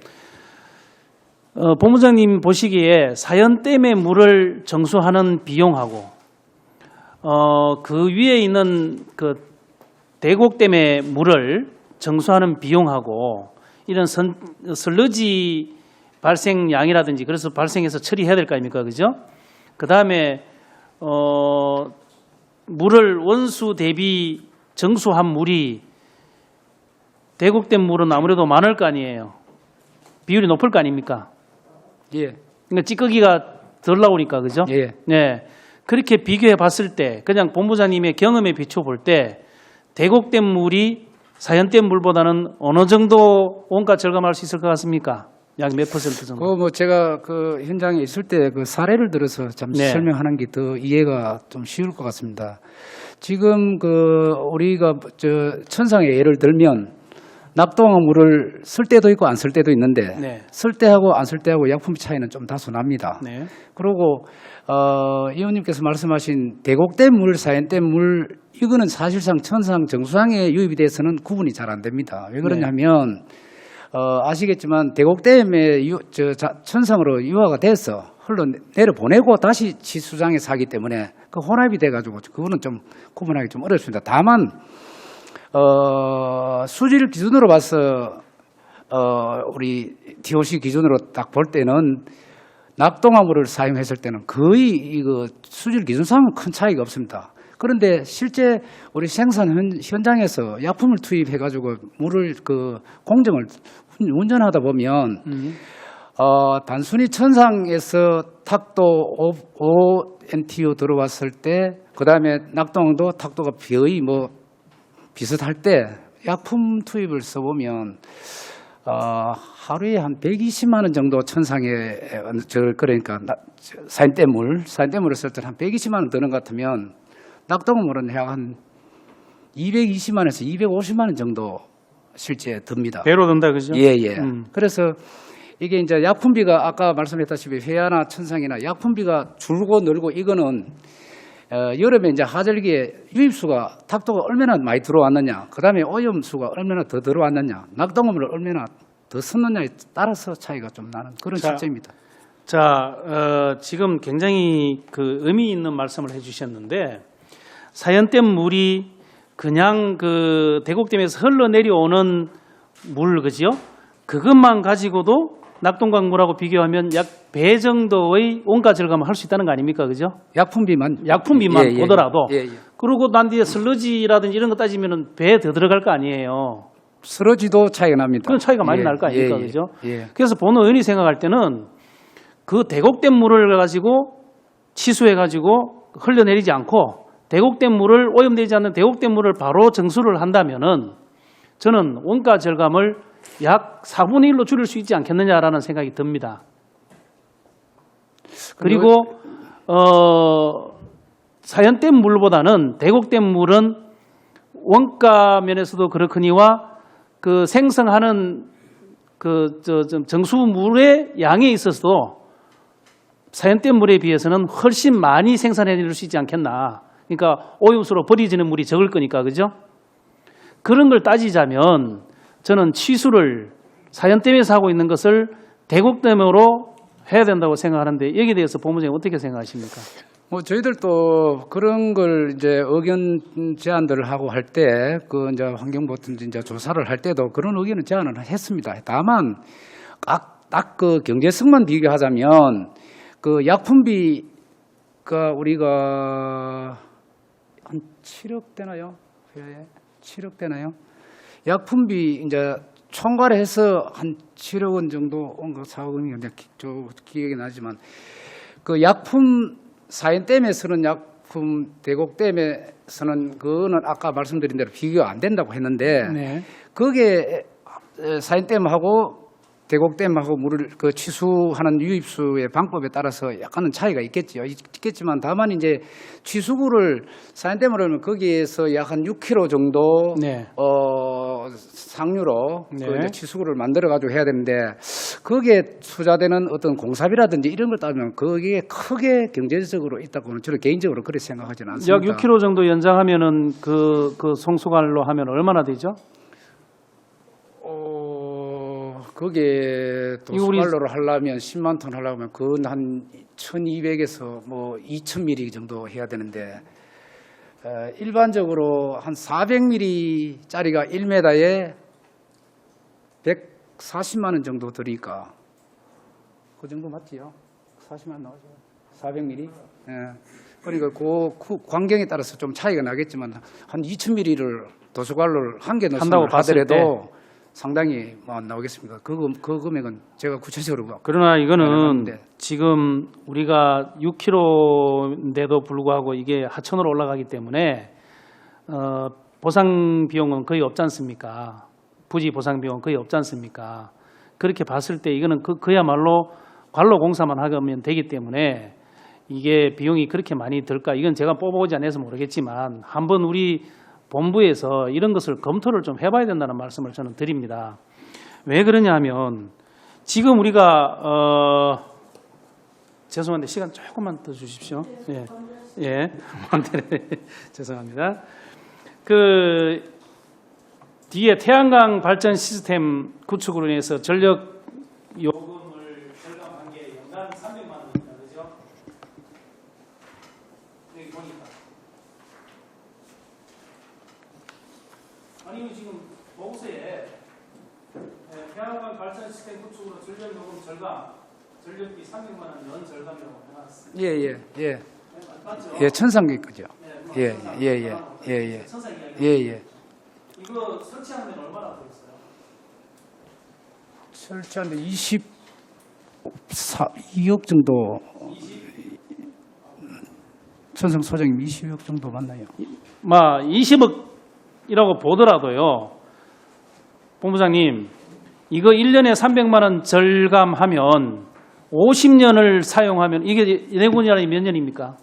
본부장님 보시기에 사연댐의 물을 정수하는 비용하고 그 위에 있는 대곡댐의 물을 정수하는 비용하고 이런 슬러지 발생량이라든지 그래서 발생해서 처리해야 될 거 아닙니까, 그죠? 그 다음에 물을 원수 대비 정수한 물이 대곡댐 물은 아무래도 많을 거 아니에요. 비율이 높을 거 아닙니까? 예. 그러니까 찌꺼기가 덜 나오니까, 그죠? 예. 네. 그렇게 비교해 봤을 때 그냥 본부장님의 경험에 비춰 볼 때 대곡댐 물이 사연댐 물보다는 어느 정도 원가 절감할 수 있을 것 같습니까? 약 몇 퍼센트 정도? 제가 현장에 있을 때 사례를 들어서 잠시 네. 설명하는 게 더 이해가 좀 쉬울 것 같습니다. 지금 우리가 천상의 예를 들면 납동한 물을 쓸 때도 있고 안 쓸 때도 있는데 네. 쓸 때하고 안 쓸 때하고 약품 차이는 좀 다소 납니다. 네. 그리고 의원님께서 말씀하신 대곡댐 물, 사연댐 물 이거는 사실상 천상 정수장에 유입이 돼서는 구분이 잘 안 됩니다. 왜 그러냐면 아시겠지만 대곡댐에 천상으로 유화가 돼서 내려보내고 다시 지수장에 사기 때문에 혼합이 돼가지고 그거는 좀 구분하기 좀 어렵습니다. 다만 수질 기준으로 봐서 우리 DOC 기준으로 딱 볼 때는 낙동화물을 사용했을 때는 거의 이거 수질 기준상은 큰 차이가 없습니다. 그런데 실제 우리 생산 현장에서 약품을 투입해가지고 물을 그 공정을 운전하다 보면 단순히 천상에서 탁도 5NTU 들어왔을 때, 그 다음에 낙동도 탁도가 거의 뭐 비슷할 때 약품 투입을 써보면 하루에 한 120만 원 정도 천상에 그러니까 사인대물을 쓸 때 한 120만 원 드는 것 같으면 낙동물은 약 한 220만 원에서 250만 원 정도 실제 듭니다. 배로 든다 그죠? 예. 그래서 이게 이제 약품비가 아까 말씀했다시피 회화나 천상이나 약품비가 줄고 늘고 이거는 여름에 이제 하절기에 유입수가 탁도가 얼마나 많이 들어왔느냐, 그 다음에 오염수가 얼마나 더 들어왔느냐, 낙동물을 얼마나 더 썼느냐에 따라서 차이가 좀 나는 그런 실제입니다. 자, 지금 굉장히 그 의미 있는 말씀을 해주셨는데 사연댐 물이 그냥 그 대곡댐에서 흘러내려오는 물 그죠? 그것만 가지고도 낙동강물하고 비교하면 약 배 정도의 원가 절감을 할 수 있다는 거 아닙니까, 그죠? 약품비만 보더라도. 예. 그리고 난 뒤에 슬러지라든지 이런 거 따지면은 배에 더 들어갈 거 아니에요. 쓰러지도 차이가 납니다. 그런 차이가 많이 날 거 아닙니까, 예. 그죠? 예. 그래서 보는 의원이 생각할 때는 그 대곡댐 물을 가지고 치수해가지고 흘러내리지 않고 대곡댐 물을 오염되지 않는 대곡댐 물을 바로 정수를 한다면은 저는 원가 절감을 약 4분의 1로 줄일 수 있지 않겠느냐라는 생각이 듭니다. 그리고 사연댐 물보다는 대곡댐 물은 원가 면에서도 그렇거니와 그 생성하는 그 정수물의 양에 있어서도 사연댐 물에 비해서는 훨씬 많이 생산해낼 수 있지 않겠나. 그러니까 오염수로 버려지는 물이 적을 거니까, 그죠? 그런 걸 따지자면 저는 취수를 사연댐에서 하고 있는 것을 대곡댐으로 해야 된다고 생각하는데 여기에 대해서 본부장님 어떻게 생각하십니까? 뭐 저희들도 그런 걸 이제 의견 제안들을 하고 할 때 그 이제 환경부터 이제 조사를 할 때도 그런 의견을 제안을 했습니다. 다만 딱 그 경제성만 비교하자면 그 약품비가 우리가 한 7억 되나요? 회에 7억 되나요? 약품비 이제 총괄해서 한 7억 원 정도 온 거 4억 원이 저 기억이 나지만 그 약품 사연댐에 쓰는 약품 대곡댐에서는 그거는 아까 말씀드린 대로 비교가 안 된다고 했는데 네. 그게 사연댐하고 대곡댐하고 물을 그 취수하는 유입수의 방법에 따라서 약간은 차이가 있겠지만 다만 이제 취수구를 사연댐으로 하면 거기에서 약 한 6kg 정도 네. 상류로 네. 그 이제 취수구를 만들어 가지고 해야 되는데 거기에 투자되는 어떤 공사비라든지 이런 걸 따지면 거기에 크게 경제적으로 있다고는 저는 개인적으로 그렇게 생각하지는 않습니다. 약 6km 정도 연장하면은 그 송수관로 하면 얼마나 되죠? 거기에 또 이거 우리- 수갈로를 하려면 10만 톤 하려면 그건 한 1200에서 뭐 2000mm 정도 해야 되는데 일반적으로 한 400mm짜리가 1m에 140만 원 정도 들으니까 그 정도 맞지요? 40만 원 나오죠. 400mm. 예. 그러니까 그 광경에 따라서 좀 차이가 나겠지만 한 2000mm를 도수관로를 한 개 한다고 넣으면 봤을 하더라도 상당히 뭐 나오겠습니다. 그 금액은 제가 구체적으로 그러나 이거는 가능한데. 지금 우리가 6km인데도 불구하고 이게 하천으로 올라가기 때문에 보상 비용은 거의 없지 않습니까? 부지 보상 비용은 거의 없지 않습니까? 그렇게 봤을 때 이거는 그야말로 관로 공사만 하면 되기 때문에 이게 비용이 그렇게 많이 들까? 이건 제가 뽑아오지 않아서 모르겠지만 한번 우리 본부에서 이런 것을 검토를 좀 해봐야 된다는 말씀을 저는 드립니다. 왜 그러냐 하면 지금 우리가 죄송한데 시간 조금만 더 주십시오. 예. 죄송합니다. 그 뒤에 태양광 발전 시스템 구축으로 인해서 전력 요금을 절감한 게 연간 300만 원입니다. 그죠? 여기 보니까 아니 지금 보고서에 태양광 발전 시스템 구축으로 전력 요금 절감, 전력비 300만 원 연 절감이라고 해놨습니다. 예. 맞죠? 예, 천상계 거죠. 예. 예. 천상 이야기. 예. 이거 설치하는 데는 얼마나 들었어요? 설치하는데 22억 정도. 천상 소장님 20억 정도 맞나요? 20억이라고 보더라도요. 본부장님, 이거 1년에 300만 원 절감하면 50년을 사용하면 이게 내분이라니 몇 년입니까?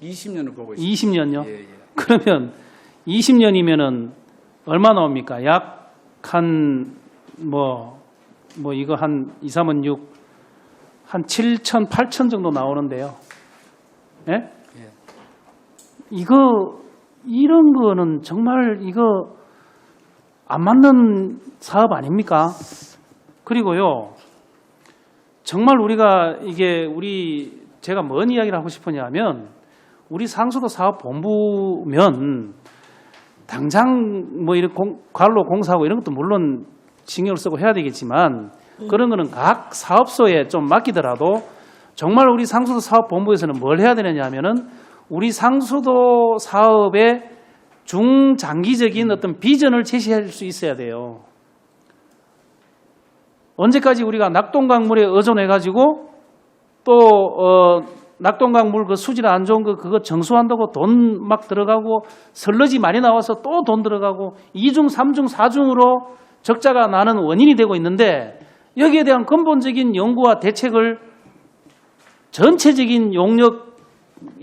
20년을 보고 있습니다. 20년요? 예. 그러면 20년이면은 얼마 나옵니까? 약 한 이거 한 2, 3은 6, 한 7천, 8천 정도 나오는데요. 예? 예. 이런 거는 정말 이거 안 맞는 사업 아닙니까? 그리고요, 정말 우리가 제가 뭔 이야기를 하고 싶으냐면, 우리 상수도 사업본부면 당장 이런 관로 공사하고 이런 것도 물론 신경을 쓰고 해야 되겠지만, 그런 거는 각 사업소에 좀 맡기더라도 정말 우리 상수도 사업본부에서는 뭘 해야 되느냐 하면은 우리 상수도 사업의 중장기적인 어떤 비전을 제시할 수 있어야 돼요. 언제까지 우리가 낙동강물에 의존해가지고 또 낙동강물 그 수질 안 좋은 거 그거 정수한다고 돈 막 들어가고 설러지 많이 나와서 또 돈 들어가고 2중, 3중, 4중으로 적자가 나는 원인이 되고 있는데, 여기에 대한 근본적인 연구와 대책을 전체적인 용역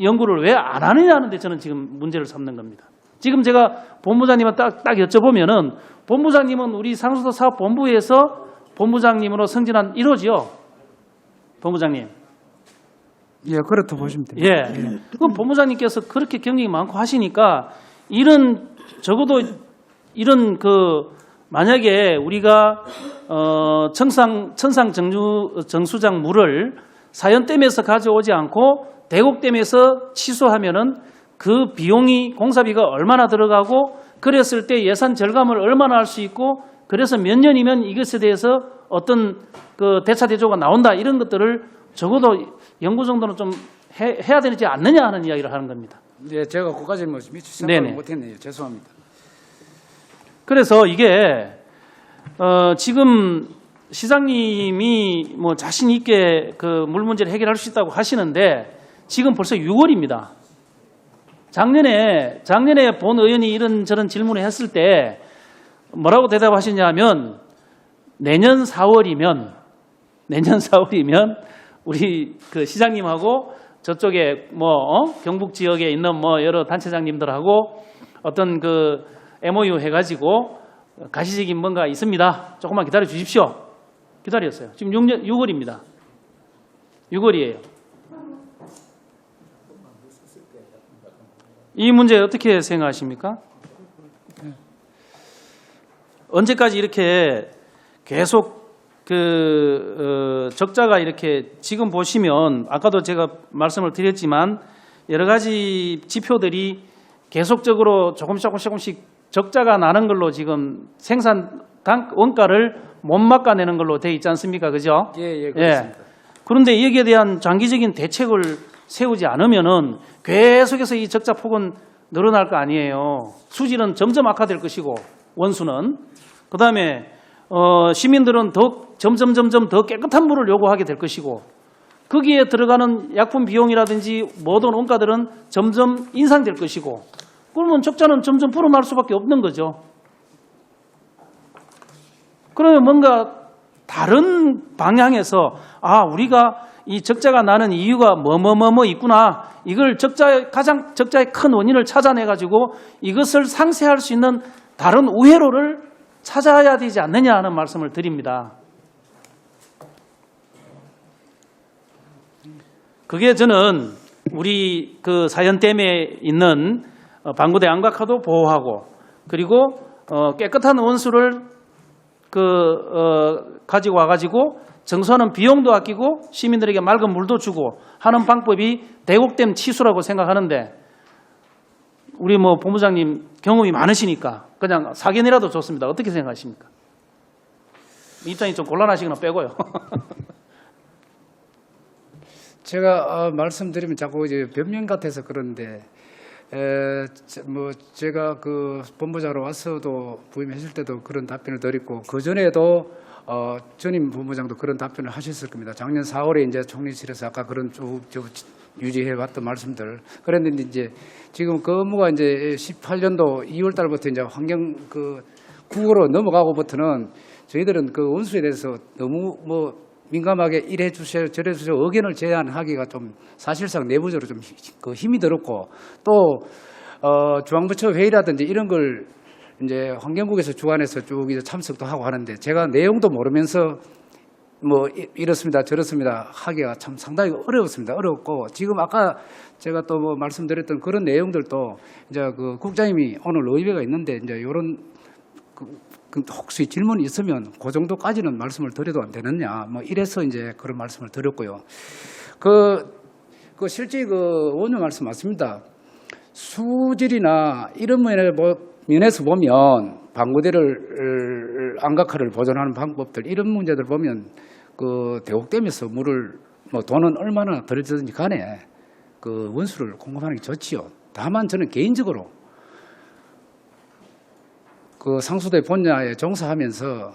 연구를 왜 안 하느냐 하는데 저는 지금 문제를 삼는 겁니다. 지금 제가 본부장님한테 딱 여쭤보면은, 본부장님은 우리 상수도 사업본부에서 본부장님으로 승진한 1호지요. 본부장님. 예, 그렇다 보시면 됩니다. 예. 그럼 본부장님께서 그렇게 경력이 많고 하시니까 적어도 이런 만약에 우리가 천상 정수장 물을 사연댐에서 가져오지 않고 대곡댐에서 취소하면은 그 비용이 공사비가 얼마나 들어가고, 그랬을 때 예산 절감을 얼마나 할 수 있고, 그래서 몇 년이면 이것에 대해서 어떤 대차 대조가 나온다, 이런 것들을 적어도 연구 정도는 좀 해야 되지 않느냐 하는 이야기를 하는 겁니다. 예, 제가 그까지 미처 생각을 네네. 못했네요. 죄송합니다. 그래서 이게 지금 시장님이 자신 있게 물 문제를 해결할 수 있다고 하시는데, 지금 벌써 6월입니다. 작년에 본 의원이 이런저런 질문을 했을 때 뭐라고 대답하시냐면, 내년 4월이면 우리 시장님하고 저쪽에 경북 지역에 있는 여러 단체장님들하고 어떤 MOU 해가지고 가시적인 뭔가 있습니다. 조금만 기다려 주십시오. 기다렸어요. 지금 6월입니다. 6월이에요. 이 문제 어떻게 생각하십니까? 언제까지 이렇게 계속 적자가 이렇게, 지금 보시면 아까도 제가 말씀을 드렸지만 여러 가지 지표들이 계속적으로 조금씩 적자가 나는 걸로 지금 생산 원가를 못 막아내는 걸로 돼 있지 않습니까? 그죠? 예, 그렇습니다. 그런데 여기에 대한 장기적인 대책을 세우지 않으면은 계속해서 이 적자 폭은 늘어날 거 아니에요. 수질은 점점 악화될 것이고, 원수는. 그다음에 시민들은 점점 더 깨끗한 물을 요구하게 될 것이고, 거기에 들어가는 약품 비용이라든지 모든 원가들은 점점 인상될 것이고, 그러면 적자는 점점 불어날 수밖에 없는 거죠. 그러면 뭔가 다른 방향에서 우리가 이 적자가 나는 이유가 뭐 있구나, 이걸 가장 적자의 큰 원인을 찾아내가지고 이것을 상쇄할 수 있는 다른 우회로를 찾아야 되지 않느냐 하는 말씀을 드립니다. 그게 저는 우리 사연댐에 있는 방구대 안각화도 보호하고, 그리고 깨끗한 원수를 가지고 와가지고 정수하는 비용도 아끼고 시민들에게 맑은 물도 주고 하는 방법이 대곡댐 치수라고 생각하는데, 우리 뭐 본부장님 경험이 많으시니까 그냥 사견이라도 좋습니다. 어떻게 생각하십니까? 입장이 좀 곤란하시거나 빼고요. 제가 말씀드리면 자꾸 이제 변명 같아서 그런데 뭐 제가 그 본부장으로 와서도 부임했을 때도 그런 답변을 드렸고 그 전에도 전임 본부장도 그런 답변을 하셨을 겁니다. 작년 4월에 이제 총리실에서 아까 그런 쭉 유지해왔던 말씀들. 그런데 이제 지금 그 업무가 이제 18년도 2월 달부터 이제 환경 그 국으로 넘어가고부터는 저희들은 그 원수에 대해서 너무 뭐 민감하게 이래 주세요, 저래 주세요 의견을 제안하기가 좀 사실상 내부적으로 좀 그 힘이 들었고 또 중앙부처 회의라든지 이런 걸 이제 환경국에서 주관해서 쭉 이제 참석도 하고 하는데 제가 내용도 모르면서 뭐 이렇습니다 저렇습니다 하기가 참 상당히 어려웠습니다. 어렵고 지금 아까 제가 또 뭐 말씀드렸던 그런 내용들도 이제 그 국장님이 오늘 의회가 있는데 이제 이런 그 혹시 질문이 있으면 그 정도까지는 말씀을 드려도 안 되느냐 뭐 이래서 이제 그런 말씀을 드렸고요. 그 실제 그 원님 말씀 맞습니다. 수질이나 이런 면에서 보면 방구대를 안각화를 보존하는 방법들 이런 문제들 보면 그 대곡댐에서 물을 뭐 돈은 얼마나 들어지든지 간에 그 원수를 공급하는 게 좋지요. 다만 저는 개인적으로 그 상수도의 본야에 종사하면서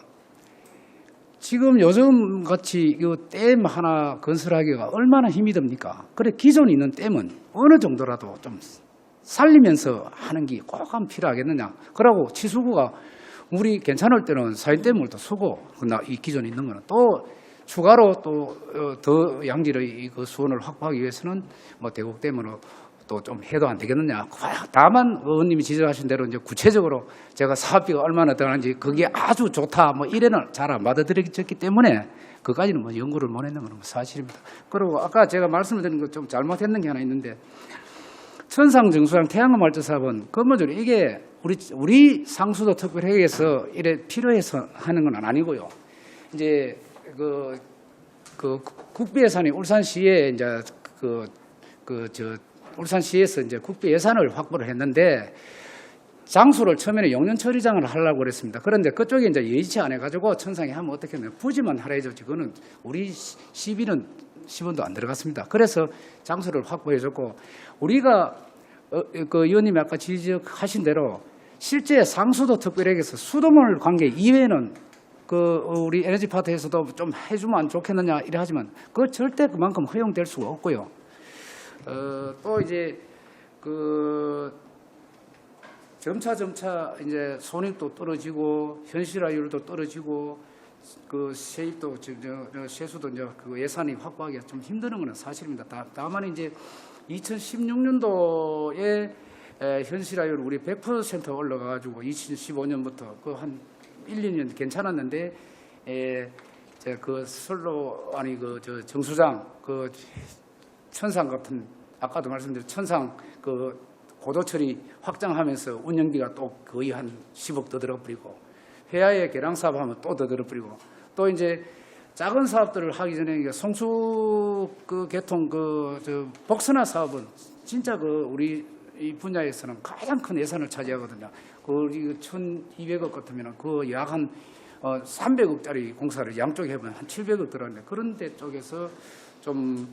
지금 요즘 같이 이 댐 하나 건설하기가 얼마나 힘이 듭니까? 그래 기존에 있는 댐은 어느 정도라도 좀 살리면서 하는 게 꼭 한 필요하겠느냐. 그러고 치수구가 물이 괜찮을 때는 사인댐 물도 쓰고 이 기존에 있는 거는 또 추가로 또 더 양질의 그 수온을 확보하기 위해서는 뭐 대곡댐으로 또 좀 해도 안 되겠느냐. 다만 의원님이 지적하신 대로 이제 구체적으로 제가 사업비가 얼마나 들어가는지 그게 아주 좋다 뭐 이래는 잘 안 받아들여졌기 때문에 그까지는 뭐 연구를 못 했는 건 사실입니다. 그리고 아까 제가 말씀드린 거 좀 잘못했는 게 하나 있는데 천상 정수랑 태양광 발전 사업은 근본적으로 이게 우리 상수도 특별회의에서 이래 필요해서 하는 건 아니고요. 이제 그 국비 예산이 울산시에 이제 울산시에서 이제 국비 예산을 확보를 했는데 장소를 처음에는 용년처리장을 하려고 그랬습니다. 그런데 그쪽에 이제 예의치 안 해가지고 천상에 하면 어떻게 하면 부지만 하라 해줬지 그거는 우리 시비는 10원도 안 들어갔습니다. 그래서 장소를 확보해줬고 우리가 그 의원님이 아까 지적하신 대로 실제 상수도 특별회의에서 수돗물 관계 이외에는 그 우리 에너지파트에서도 좀 해주면 좋겠느냐 이래 하지만 그 절대 그만큼 허용될 수가 없고요. 또 이제 그 점차 이제 손익도 떨어지고 현실화율도 떨어지고 그 세입도 세수도 이제 그 예산이 확보하기가 좀 힘드는 건 사실입니다. 다만 이제 2016년도에 현실화율 우리 100% 올라가가지고 2015년부터 그 한 1, 2년 괜찮았는데 그 설로 아니 그 저 정수장 그 천상 같은 아까도 말씀드린 천상 그 고도 처리 확장하면서 운영비가 또 거의 한 10억 더 들어버리고 회화의 개량 사업하면 또 더 들어버리고 또 이제 작은 사업들을 하기 전에 송수 그 개통 저 복선화 사업은 진짜 그 우리 이 분야에서는 가장 큰 예산을 차지하거든요. 그 1,200억 같으면 그 약 한 300억짜리 공사를 양쪽에 해보면 한 700억 들어갔는데 그런 데 쪽에서 좀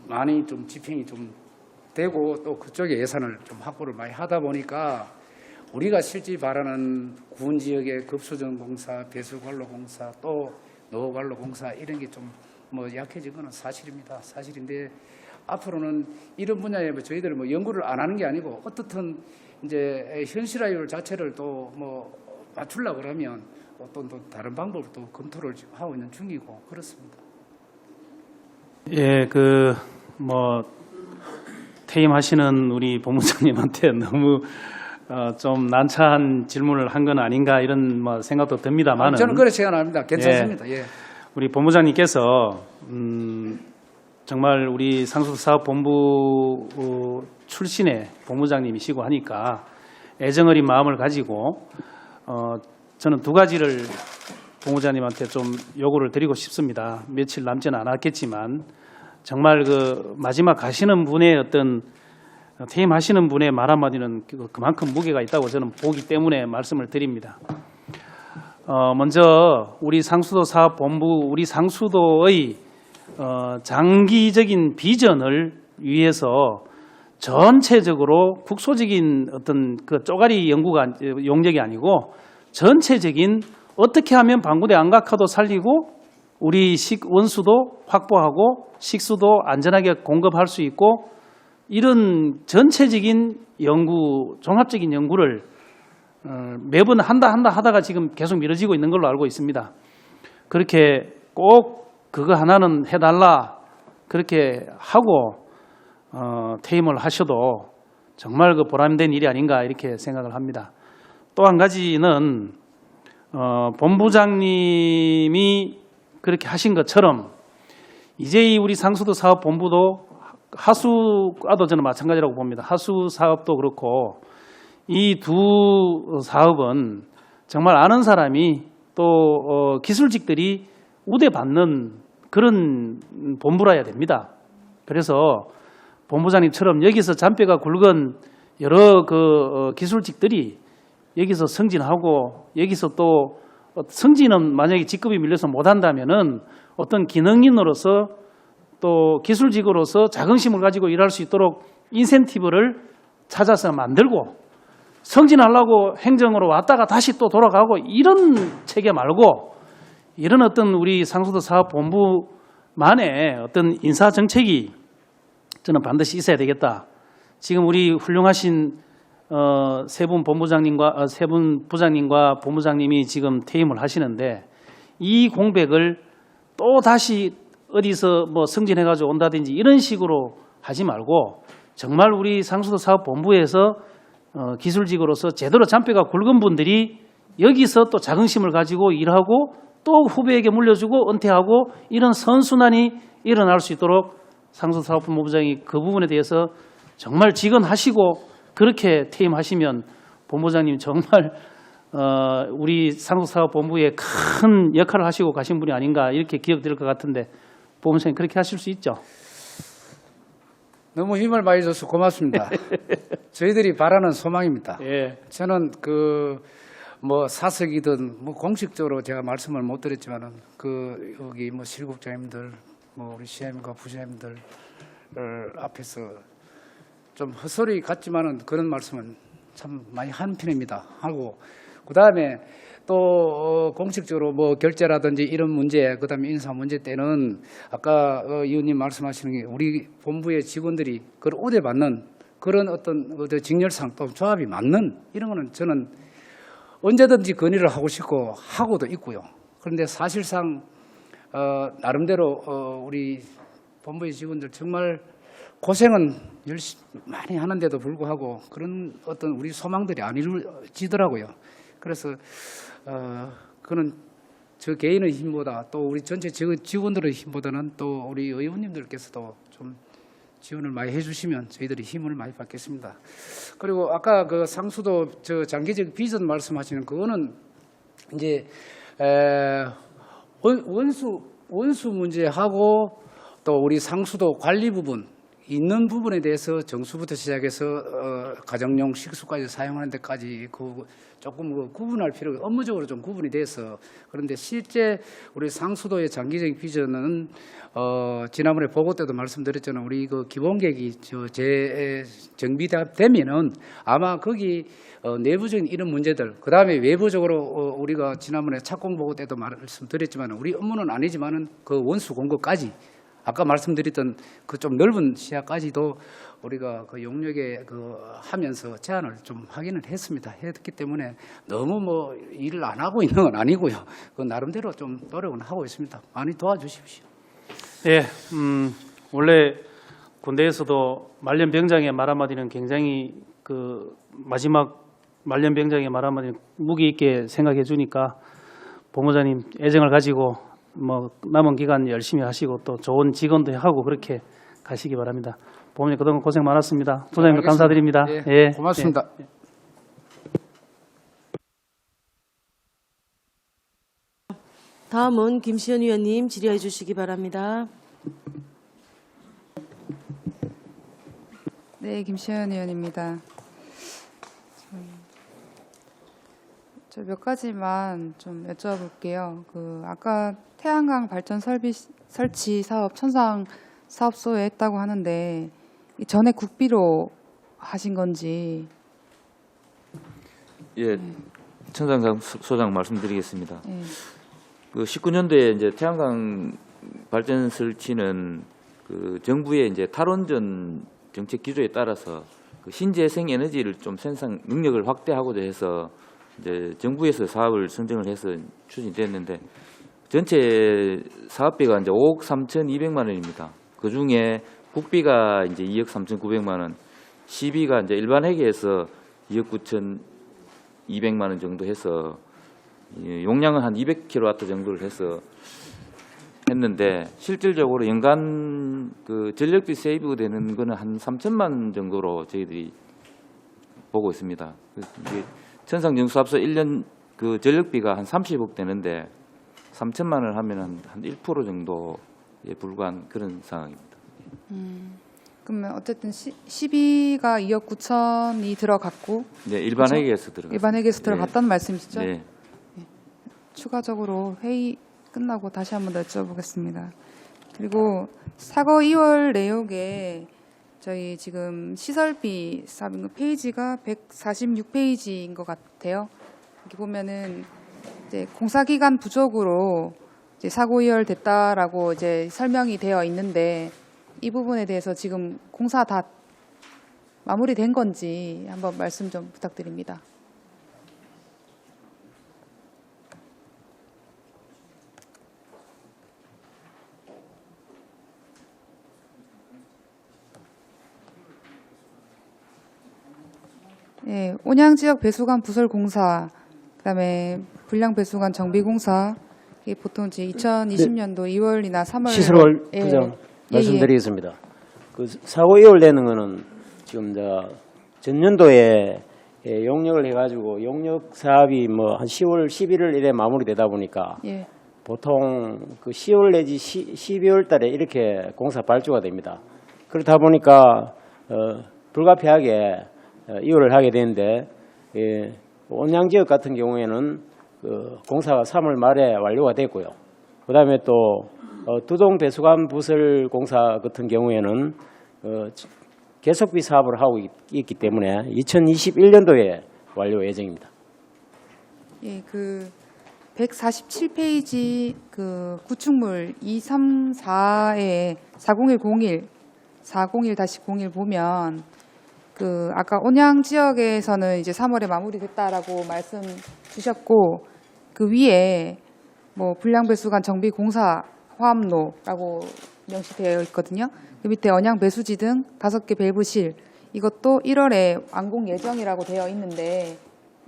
많이 좀 집행이 좀 되고 또 그쪽에 예산을 좀 확보를 많이 하다 보니까 우리가 실제 바라는 군 지역의 급수전 공사, 배수관로 공사, 또 노후관로 공사 이런 게 좀 뭐 약해진 건 사실입니다. 사실인데 앞으로는 이런 분야에 저희들은 뭐 연구를 안 하는 게 아니고 어떻든 이제 현실화율 자체를 또 뭐 맞추려고 그러면 어떤 또 다른 방법을 또 검토를 하고 있는 중이고 그렇습니다. 예, 퇴임하시는 우리 본부장님한테 너무 좀 난처한 질문을 한 건 아닌가 이런 생각도 듭니다만은 저는 그렇게 생각합니다. 괜찮습니다. 예. 우리 본부장님께서 정말 우리 상수사업본부 출신의 본부장님이시고 하니까 애정 어린 마음을 가지고 저는 두 가지를 본부장님한테 좀 요구를 드리고 싶습니다. 며칠 남지는 않았겠지만 정말 그 마지막 가시는 분의 어떤 퇴임하시는 분의 말 한마디는 그만큼 무게가 있다고 저는 보기 때문에 말씀을 드립니다. 먼저 우리 상수도 사업본부, 우리 상수도의 장기적인 비전을 위해서 전체적으로 국소적인 어떤 그 쪼가리 용역이 아니고 전체적인 어떻게 하면 방구대 안각화도 살리고 우리 원수도 확보하고 식수도 안전하게 공급할 수 있고 이런 전체적인 연구, 종합적인 연구를 매번 한다 하다가 지금 계속 미뤄지고 있는 걸로 알고 있습니다. 그렇게 꼭 그거 하나는 해달라 그렇게 하고 퇴임을 하셔도 정말 그 보람된 일이 아닌가 이렇게 생각을 합니다. 또 한 가지는 본부장님이 그렇게 하신 것처럼 이제 우리 상수도 사업본부도 하수과도 저는 마찬가지라고 봅니다. 하수 사업도 그렇고 이 두 사업은 정말 아는 사람이 또 기술직들이 우대받는 그런 본부라야 됩니다. 그래서 본부장님처럼 여기서 잔뼈가 굵은 여러 기술직들이 여기서 승진하고 여기서 또 승진은 만약에 직급이 밀려서 못한다면은 어떤 기능인으로서 또 기술직으로서 자긍심을 가지고 일할 수 있도록 인센티브를 찾아서 만들고 승진하려고 행정으로 왔다가 다시 또 돌아가고 이런 체계 말고 이런 어떤 우리 상수도 사업본부만의 어떤 인사정책이 저는 반드시 있어야 되겠다. 지금 우리 훌륭하신 세 분 본부장님과 세 분 부장님과 본부장님이 지금 퇴임을 하시는데 이 공백을 또 다시 어디서 뭐 승진해가지고 온다든지 이런 식으로 하지 말고 정말 우리 상수도 사업본부에서 기술직으로서 제대로 잔뼈가 굵은 분들이 여기서 또 자긍심을 가지고 일하고 또 후배에게 물려주고 은퇴하고 이런 선순환이 일어날 수 있도록 상수도 사업본부장이 그 부분에 대해서 정말 직언하시고 그렇게 퇴임하시면 본부장님 정말 우리 상수사업본부에 큰 역할을 하시고 가신 분이 아닌가 이렇게 기억될 것 같은데 본부장님 그렇게 하실 수 있죠? 너무 힘을 많이 줘서 고맙습니다. 저희들이 바라는 소망입니다. 예. 저는 뭐 사석이든 뭐 공식적으로 제가 말씀을 못 드렸지만은 여기 뭐 실국장님들 뭐 우리 시장님과 부장님들 앞에서 좀 헛소리 같지만은 그런 말씀은 참 많이 하는 편입니다. 하고 그다음에 또 공식적으로 뭐 결제라든지 이런 문제, 그다음에 인사 문제 때는 아까 의원님 말씀하시는 게 우리 본부의 직원들이 그걸 우대받는 그런 어떤 직렬상 또 조합이 맞는 이런 거는 저는 언제든지 건의를 하고 싶고 하고도 있고요. 그런데 사실상 나름대로 우리 본부의 직원들 정말 고생은 열심히 많이 하는데도 불구하고 그런 어떤 우리 소망들이 안 이루어지더라고요. 그래서 그는 저 개인의 힘보다 또 우리 전체 직원들의 힘보다는 또 우리 의원님들께서도 좀 지원을 많이 해주시면 저희들이 힘을 많이 받겠습니다. 그리고 아까 그 상수도 저 장기적 비전 말씀하시는 그거는 이제 원수 문제하고 또 우리 상수도 관리 부분 있는 부분에 대해서 정수부터 시작해서 가정용 식수까지 사용하는 데까지 조금 구분할 필요가 업무적으로 좀 구분이 돼서 그런데 실제 우리 상수도의 장기적인 비전은 지난번에 보고 때도 말씀드렸잖아요. 우리 기본계획이 정비되면은 아마 거기 내부적인 이런 문제들 그다음에 외부적으로 우리가 지난번에 착공 보고 때도 말씀드렸지만 우리 업무는 아니지만은 그 원수 공급까지 아까 말씀드렸던 그 좀 넓은 시야까지도 우리가 그 용역에 하면서 제안을 좀 확인을 했습니다. 했기 때문에 너무 뭐 일을 안 하고 있는 건 아니고요. 그 나름대로 좀 노력은 하고 있습니다. 많이 도와주십시오. 예, 원래 군대에서도 말년병장의 말 한마디는 굉장히 마지막 말년병장의 말 한마디는 무기 있게 생각해 주니까 본부장님 애정을 가지고 뭐 남은 기간 열심히 하시고 또 좋은 직원도 하고 그렇게 가시기 바랍니다. 본부장님 그동안 고생 많았습니다. 부장님 감사드립니다. 예, 예, 고맙습니다. 예. 다음은 김시현 의원님 질의해 주시기 바랍니다. 네, 김시현 의원입니다. 저 몇 가지만 좀 여쭤볼게요. 아까 태양광 발전 설치 사업 천상 사업소에 했다고 하는데 이 전에 국비로 하신 건지. 예, 천상 소장 말씀드리겠습니다. 예. 19년도에 이제 태양광 발전 설치는 정부의 이제 탈원전 정책 기조에 따라서 신재생 에너지를 좀 생산 능력을 확대하고자 해서 이제 정부에서 사업을 선정을 해서 추진됐는데 전체 사업비가 이제 5억 3,200만 원입니다. 그 중에 국비가 이제 2억 3,900만 원, 시비가 이제 일반 회계에서 2억 9,200만 원 정도 해서 용량은 한 200kW 정도를 해서 했는데 실질적으로 연간 전력비 세이브가 되는 거는 한 3천만 원 정도로 저희들이 보고 있습니다. 이게 천상정수합소 1년 전력비가 한 30억 되는데 3천만 원을 하면 한 1% 정도에 불과한 그런 상황입니다. 그러면 어쨌든 시비가 2억 9천이 들어갔고. 네, 일반 그렇죠? 회계에서 들어갔습니다. 일반 회계에서 들어갔다는 네. 말씀이시죠? 네. 추가적으로 회의 끝나고 다시 한번 더 여쭤보겠습니다. 그리고 사거 2월 내역에 저희 지금 시설비 페이지가 146페이지인 것 같아요. 여기 보면은 이제 공사 기간 부족으로 이제 사고 2월 됐다라고 이제 설명이 되어 있는데 이 부분에 대해서 지금 공사 다 마무리된 건지 한번 말씀 좀 부탁드립니다. 예, 온양 지역 배수관 부설 공사, 그다음에 불량 배수관 정비 공사, 이게 보통 이제 2020년도 2월이나 3월 시설월 예, 부장 예, 말씀드리겠습니다. 사고 2월 되는 거는 지금 전년도에 용역을 해가지고 용역 사업이 한 10월, 11월 이래 마무리되다 보니까 예. 보통 10월 내지 12월 달에 이렇게 공사 발주가 됩니다. 그렇다 보니까 불가피하게 2월을 하게 되는데 온양 지역 같은 경우에는 공사가 3월 말에 완료가 됐고요. 그다음에 또 두동 배수관 부설 공사 같은 경우에는 계속비 사업을 하고 있기 때문에 2021년도에 완료 예정입니다. 예, 147페이지 구축물 234에 401 보면 아까 온양 지역에서는 이제 3월에 마무리됐다라고 말씀 주셨고 그 위에 불량 배수관 정비 공사 화합로라고 명시되어 있거든요. 그 밑에 언양 배수지 등 5개 밸브실 이것도 1월에 완공 예정이라고 되어 있는데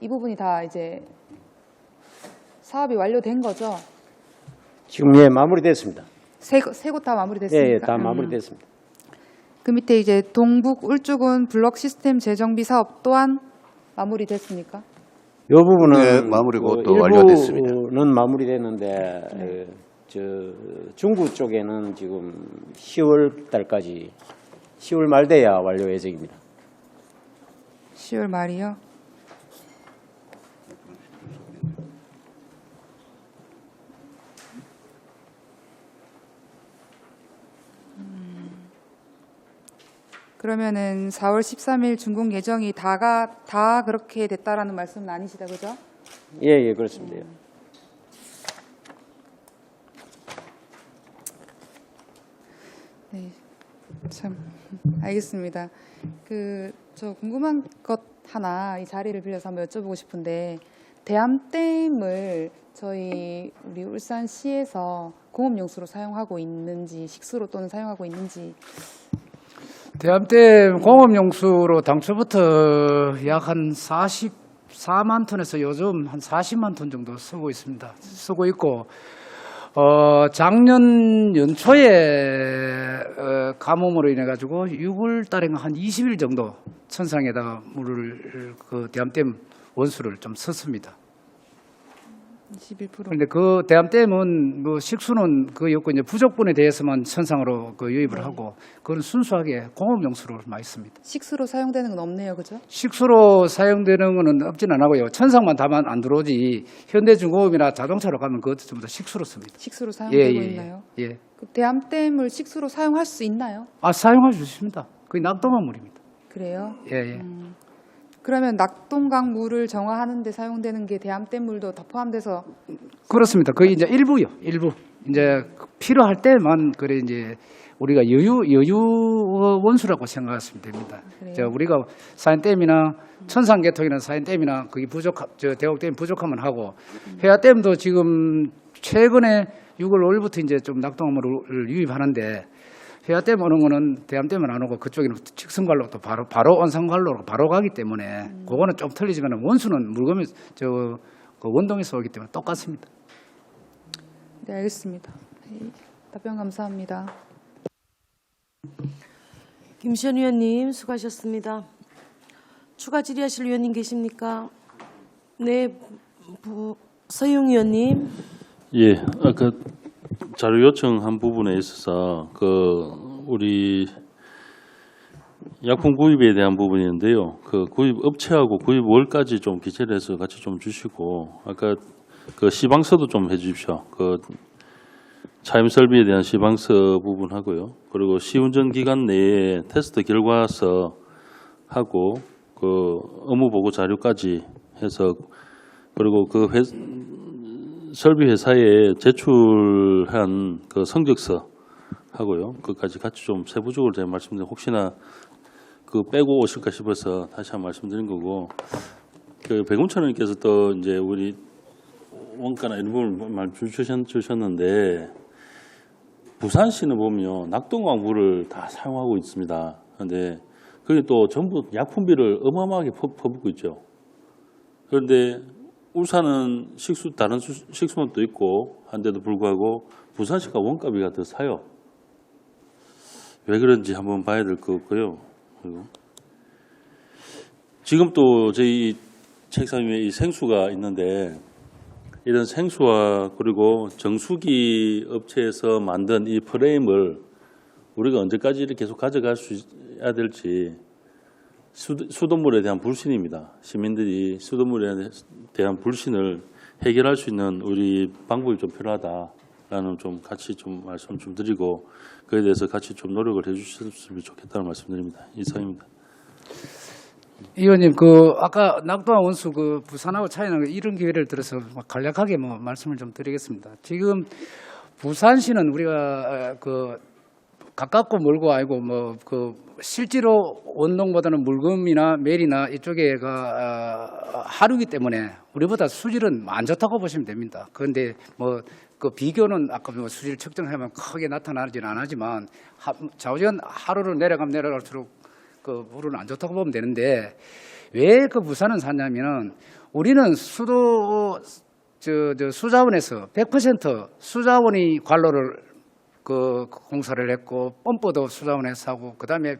이 부분이 다 이제 사업이 완료된 거죠? 지금 마무리됐습니다. 세 곳 다 마무리됐습니까? 예, 다 마무리됐습니다. 그 밑에 이제 동북 울주군 블록 시스템 재정비 사업 또한 마무리됐습니까? 이 부분은 네, 마무리고 또 완료됐습니다. 일부는 마무리됐는데 중구 쪽에는 지금 10월 달까지 10월 말 돼야 완료 예정입니다. 10월 말이요? 그러면은 4월 13일 준공 예정이 다 그렇게 됐다라는 말씀은 아니시다, 그죠? 예, 그렇습니다. 네, 참 알겠습니다. 저 궁금한 것 하나 이 자리를 빌려서 한번 여쭤보고 싶은데 대암댐을 우리 울산시에서 공업용수로 사용하고 있는지 식수로 또는 사용하고 있는지. 대암댐 공업용수로 당초부터 약 한 44만 톤에서 요즘 한 40만 톤 정도 쓰고 있습니다. 쓰고 있고 작년 연초에 가뭄으로 인해 가지고 6월 달에 한 20일 정도 천상에다가 물을 대암댐 원수를 좀 썼습니다. 21%. 그런데 그 대암댐은 뭐 식수는 그 없고 이제 부족분에 대해서만 천상으로 그 유입을 하고 그건 순수하게 공업용수로 많이 씁니다. 식수로 사용되는 건 없네요, 그죠? 식수로 사용되는 거는 없진 안 하고요. 천상만 다만 안 들어오지 현대중공업이나 자동차로 가면 그것도 전부 다 식수로 씁니다. 식수로 사용되고 예. 있나요? 예. 그 대암댐을 식수로 사용할 수 있나요? 아 사용할 수 있습니다. 그게 낙동강 물입니다. 그래요? 예. 그러면 낙동강 물을 정화하는 데 사용되는 게 대암댐 물도 다 포함돼서 그렇습니다. 그게 이제 일부요. 일부 이제 필요할 때만 그래 이제 우리가 여유 원수라고 생각하시면 됩니다. 그래요? 우리가 사인댐이나 천상계통이나 사인댐이나 그게 대곡댐 부족하면 하고 회화댐도 지금 최근에 6월 5일부터 이제 좀 낙동강물을 유입하는데 회화댐 오는 거는 대암댐은 안 오고 그쪽에는 직선관로 또 바로 온산관로로 바로 가기 때문에 그거는 좀 틀리지만 원수는 물건이 그 원동에서 오기 때문에 똑같습니다. 네, 알겠습니다. 답변 감사합니다. 김시현 위원님 수고하셨습니다. 추가 질의하실 위원님 계십니까? 네, 서용 위원님. 예, 아까 자료 요청한 부분에 있어서 우리 약품 구입에 대한 부분인데요. 그 구입 업체하고 구입월까지 좀 기재를 해서 같이 좀 주시고 아까 그 시방서도 좀 해주십시오. 그 차임 설비에 대한 시방서 부분 하고요. 그리고 시운전 기간 내에 테스트 결과서 하고 그 업무 보고 자료까지 해서 그리고 그 설비 회사에 제출한 그 성적서 하고요. 그까지 같이 좀 세부적으로 제가 말씀드린 혹시나 그 빼고 오실까 싶어서 다시 한번 말씀드린 거고 그 백운천 의원께서 또 이제 우리 원가나 이런 부분을 말씀 주셨는데 부산시는 보면 낙동강 물을 다 사용하고 있습니다. 그런데 그게 또 전부 약품비를 어마어마하게 퍼붓고 있죠. 그런데 울산은 다른 식수원도 있고 한데도 불구하고 부산시가 원가비가 더 사요. 왜 그런지 한번 봐야 될 것 같고요. 그리고 지금 또 저희 책상 위에 이 생수가 있는데 이런 생수와 그리고 정수기 업체에서 만든 이 프레임을 우리가 언제까지 이렇게 계속 가져갈 수 있어야 될지 수돗물에 대한 불신입니다. 시민들이 수돗물에 대한 불신을 해결할 수 있는 우리 방법이 좀 필요하다라는 좀 같이 좀 말씀 좀 드리고 그에 대해서 같이 좀 노력을 해주셨으면 좋겠다는 말씀드립니다. 이상입니다. 의원님, 아까 낙동강 원수 부산하고 차이나는 이런 기회를 들어서 간략하게 말씀을 좀 드리겠습니다. 지금 부산시는 우리가 가깝고 멀고 아니고 실제로 원동보다는 물금이나 메리나 이쪽에가 하류이기 때문에 우리보다 수질은 안 좋다고 보시면 됩니다. 그런데 그 비교는 아까 수질 측정하면 크게 나타나지는 않지만 좌우지간 하루를 내려가면 내려갈수록 그 물은 안 좋다고 보면 되는데 왜 그 부산은 샀냐면은 우리는 수자원에서 100% 수자원이 관로를 공사를 했고 펌프도 수자원에서 하고 그다음에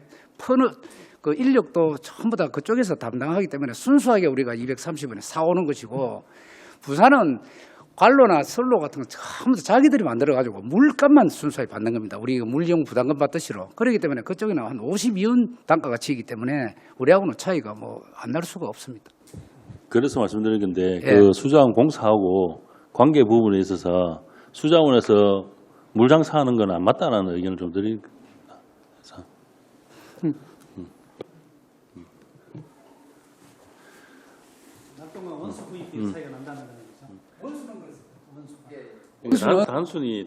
그 인력도 전부 다 그쪽에서 담당하기 때문에 순수하게 우리가 230원에 사오는 것이고 부산은 관로나 선로 같은 거 전부 다 자기들이 만들어가지고 물값만 순수하게 받는 겁니다. 우리 물용 부담금 받듯이로. 그렇기 때문에 그쪽에는 한 52원 단가가 치기 때문에 우리하고는 차이가 안 날 수가 없습니다. 그래서 말씀드린 건데 예. 그 수자원 공사하고 관계 부분에 있어서 수자원에서 물 장사하는 건 안 맞다는 의견을 좀 드립니다. 낙동강 원수 구입비 차이가 난다는 거죠.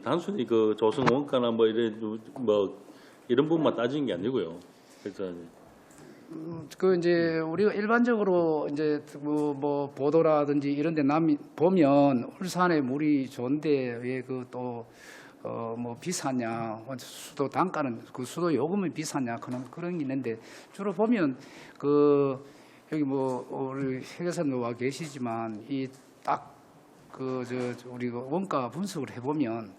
단순히 그 조성 원가나 이런 부분만 따지는 게 아니고요. 그래서 이제 우리가 일반적으로 이제 보도라든지 이런 데 보면 울산에 물이 좋은데 왜 비싸냐, 수도 단가는 수도 요금이 비싸냐 그런 게 있는데 주로 보면 여기 우리 회계사님 와 계시지만 우리가 원가 분석을 해보면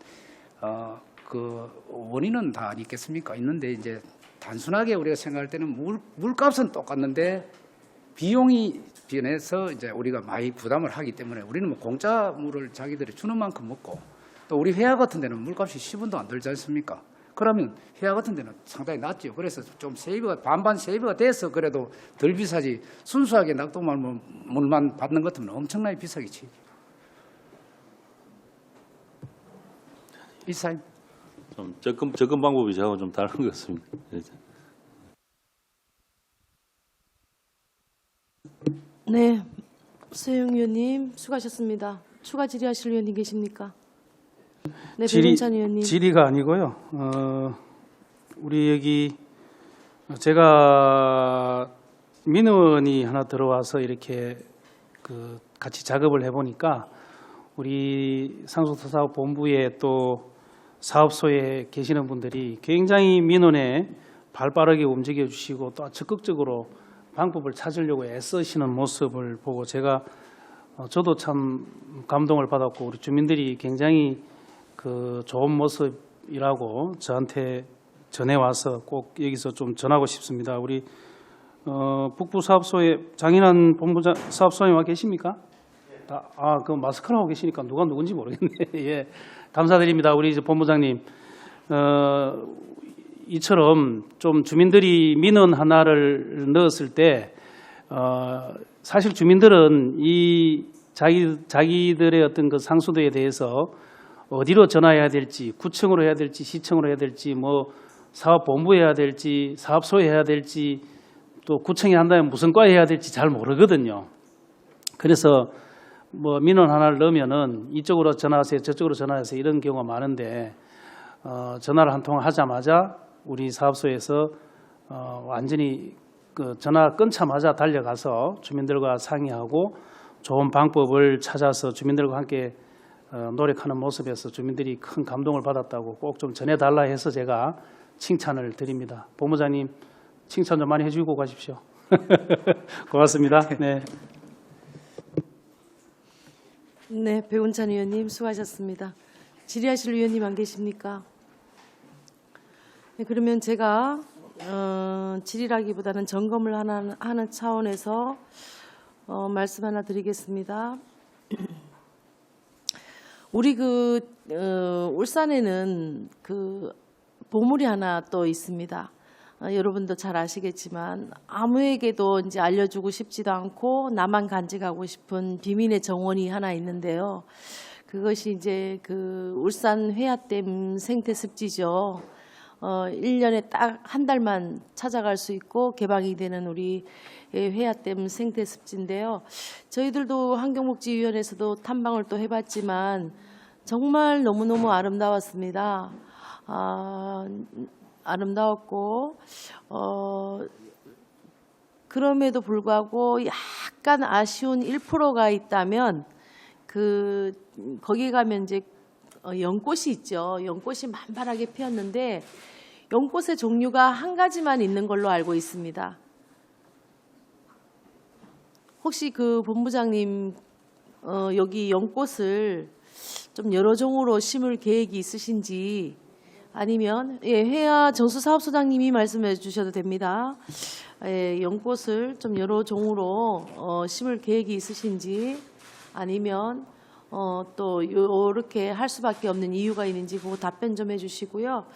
원인은 다 있겠습니까? 있는데 이제 단순하게 우리가 생각할 때는 물값은 똑같는데 비용이 비해서 이제 우리가 많이 부담을 하기 때문에 우리는 뭐 공짜 물을 자기들이 주는 만큼 먹고 또 우리 회화 같은 데는 물값이 10원도 안 들지 않습니까? 그러면 회화 같은 데는 상당히 낮죠. 그래서 좀 세이브가 반반 세이브가 돼서 그래도 덜 비싸지 순수하게 낙동만 물만 받는 것 같으면 엄청나게 비싸겠지. 이사님. 좀 접근 방법이 저하고 좀 다른 것 같습니다. 네, 소영 의원님 수고하셨습니다. 추가 질의하실 의원님 계십니까? 네, 백운찬 의원님. 질의가 아니고요. 우리 여기 제가 민원이 하나 들어와서 이렇게 그 같이 작업을 해보니까 우리 상수도사업본부에 또 사업소에 계시는 분들이 굉장히 민원에 발빠르게 움직여 주시고 또 적극적으로 방법을 찾으려고 애쓰시는 모습을 보고 제가 저도 참 감동을 받았고 우리 주민들이 굉장히 그 좋은 모습이라고 저한테 전해와서 꼭 여기서 좀 전하고 싶습니다. 우리 북부 사업소에 장인환 본부장 사업소에 와 계십니까? 그 마스크를 하고 계시니까 누가 누군지 모르겠네. 예, 감사드립니다. 우리 이제 본부장님. 이처럼 좀 주민들이 민원 하나를 넣었을 때 사실 주민들은 이 자기들의 어떤 그 상수도에 대해서 어디로 전화해야 될지, 구청으로 해야 될지, 시청으로 해야 될지, 뭐 사업본부에 해야 될지, 사업소에 해야 될지, 또 구청에 한다면 무슨 과에 해야 될지 잘 모르거든요. 그래서 뭐 민원 하나를 넣으면은 이쪽으로 전화하세요, 저쪽으로 전화하세요 이런 경우가 많은데 전화를 한 통 하자마자 우리 사업소에서 완전히 그 전화 끊자마자 달려가서 주민들과 상의하고 좋은 방법을 찾아서 주민들과 함께 노력하는 모습에서 주민들이 큰 감동을 받았다고 꼭 좀 전해달라 해서 제가 칭찬을 드립니다. 본부장님 칭찬 좀 많이 해주고 가십시오. 고맙습니다. 네. 네, 백운찬 의원님 수고하셨습니다. 질의하실 의원님 안 계십니까? 네, 그러면 제가 질의라기보다는 점검을 하는 차원에서 말씀 하나 드리겠습니다. 우리 울산에는 보물이 하나 또 있습니다. 여러분도 잘 아시겠지만 아무에게도 이제 알려주고 싶지도 않고 나만 간직하고 싶은 비밀의 정원이 하나 있는데요. 그것이 이제 울산 회화댐 생태습지죠. 1년에 딱 한 달만 찾아갈 수 있고 개방이 되는 우리 회화댐 생태습지인데요. 저희들도 환경복지위원회에서도 탐방을 또 해봤지만 정말 너무너무 아름다웠습니다. 아름다웠고 그럼에도 불구하고 약간 아쉬운 1%가 있다면 거기 가면 이제 연꽃이 있죠. 연꽃이 만발하게 피었는데 연꽃의 종류가 한 가지만 있는 걸로 알고 있습니다. 혹시 본부장님 여기 연꽃을 좀 여러 종으로 심을 계획이 있으신지 아니면 회화 정수사업소장님이 말씀해 주셔도 됩니다. 연꽃을 좀 여러 종으로 심을 계획이 있으신지 아니면 또 이렇게 할 수밖에 없는 이유가 있는지 그거 답변 좀 해주시고요.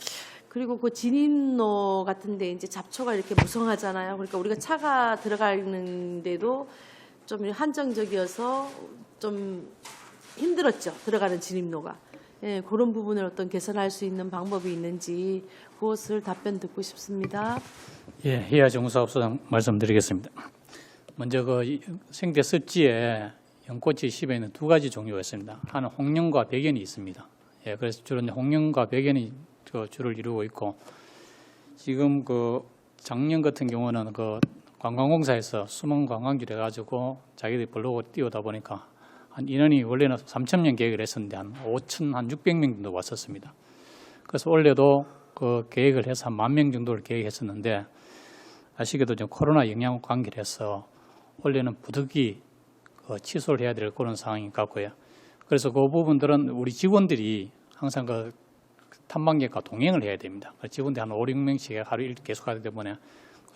그리고 진입로 같은데 이제 잡초가 이렇게 무성하잖아요. 그러니까 우리가 차가 들어가는데도 좀 한정적이어서 좀 힘들었죠. 들어가는 진입로가. 그런 부분을 어떤 개선할 수 있는 방법이 있는지 그것을 답변 듣고 싶습니다. 예, 해야정사업소장 말씀드리겠습니다. 먼저 생태습지에 연꽃이 심에는 두 가지 종류가 있습니다. 하나는 홍련과 백연이 있습니다. 예, 그래서 주로 홍련과 백연이 주를 이루고 있고 지금 작년 같은 경우는 관광공사에서 숨은 관광지를 해가지고 자기들이 벌러고 띄우다 보니까 한 인원이 원래는 3,000명 계획을 했었는데 한 600명 정도 왔었습니다. 그래서 올해도 계획을 해서 한 10,000명 정도를 계획했었는데 아시게도 좀 코로나 영향 관계를 해서 원래는 부득이 취소를 해야 될 그런 상황이 같고요. 그래서 그 부분들은 우리 직원들이 항상 탐방객과 동행을 해야 됩니다. 직원들이 한 5, 6명씩 하루 일 계속 하기 때문에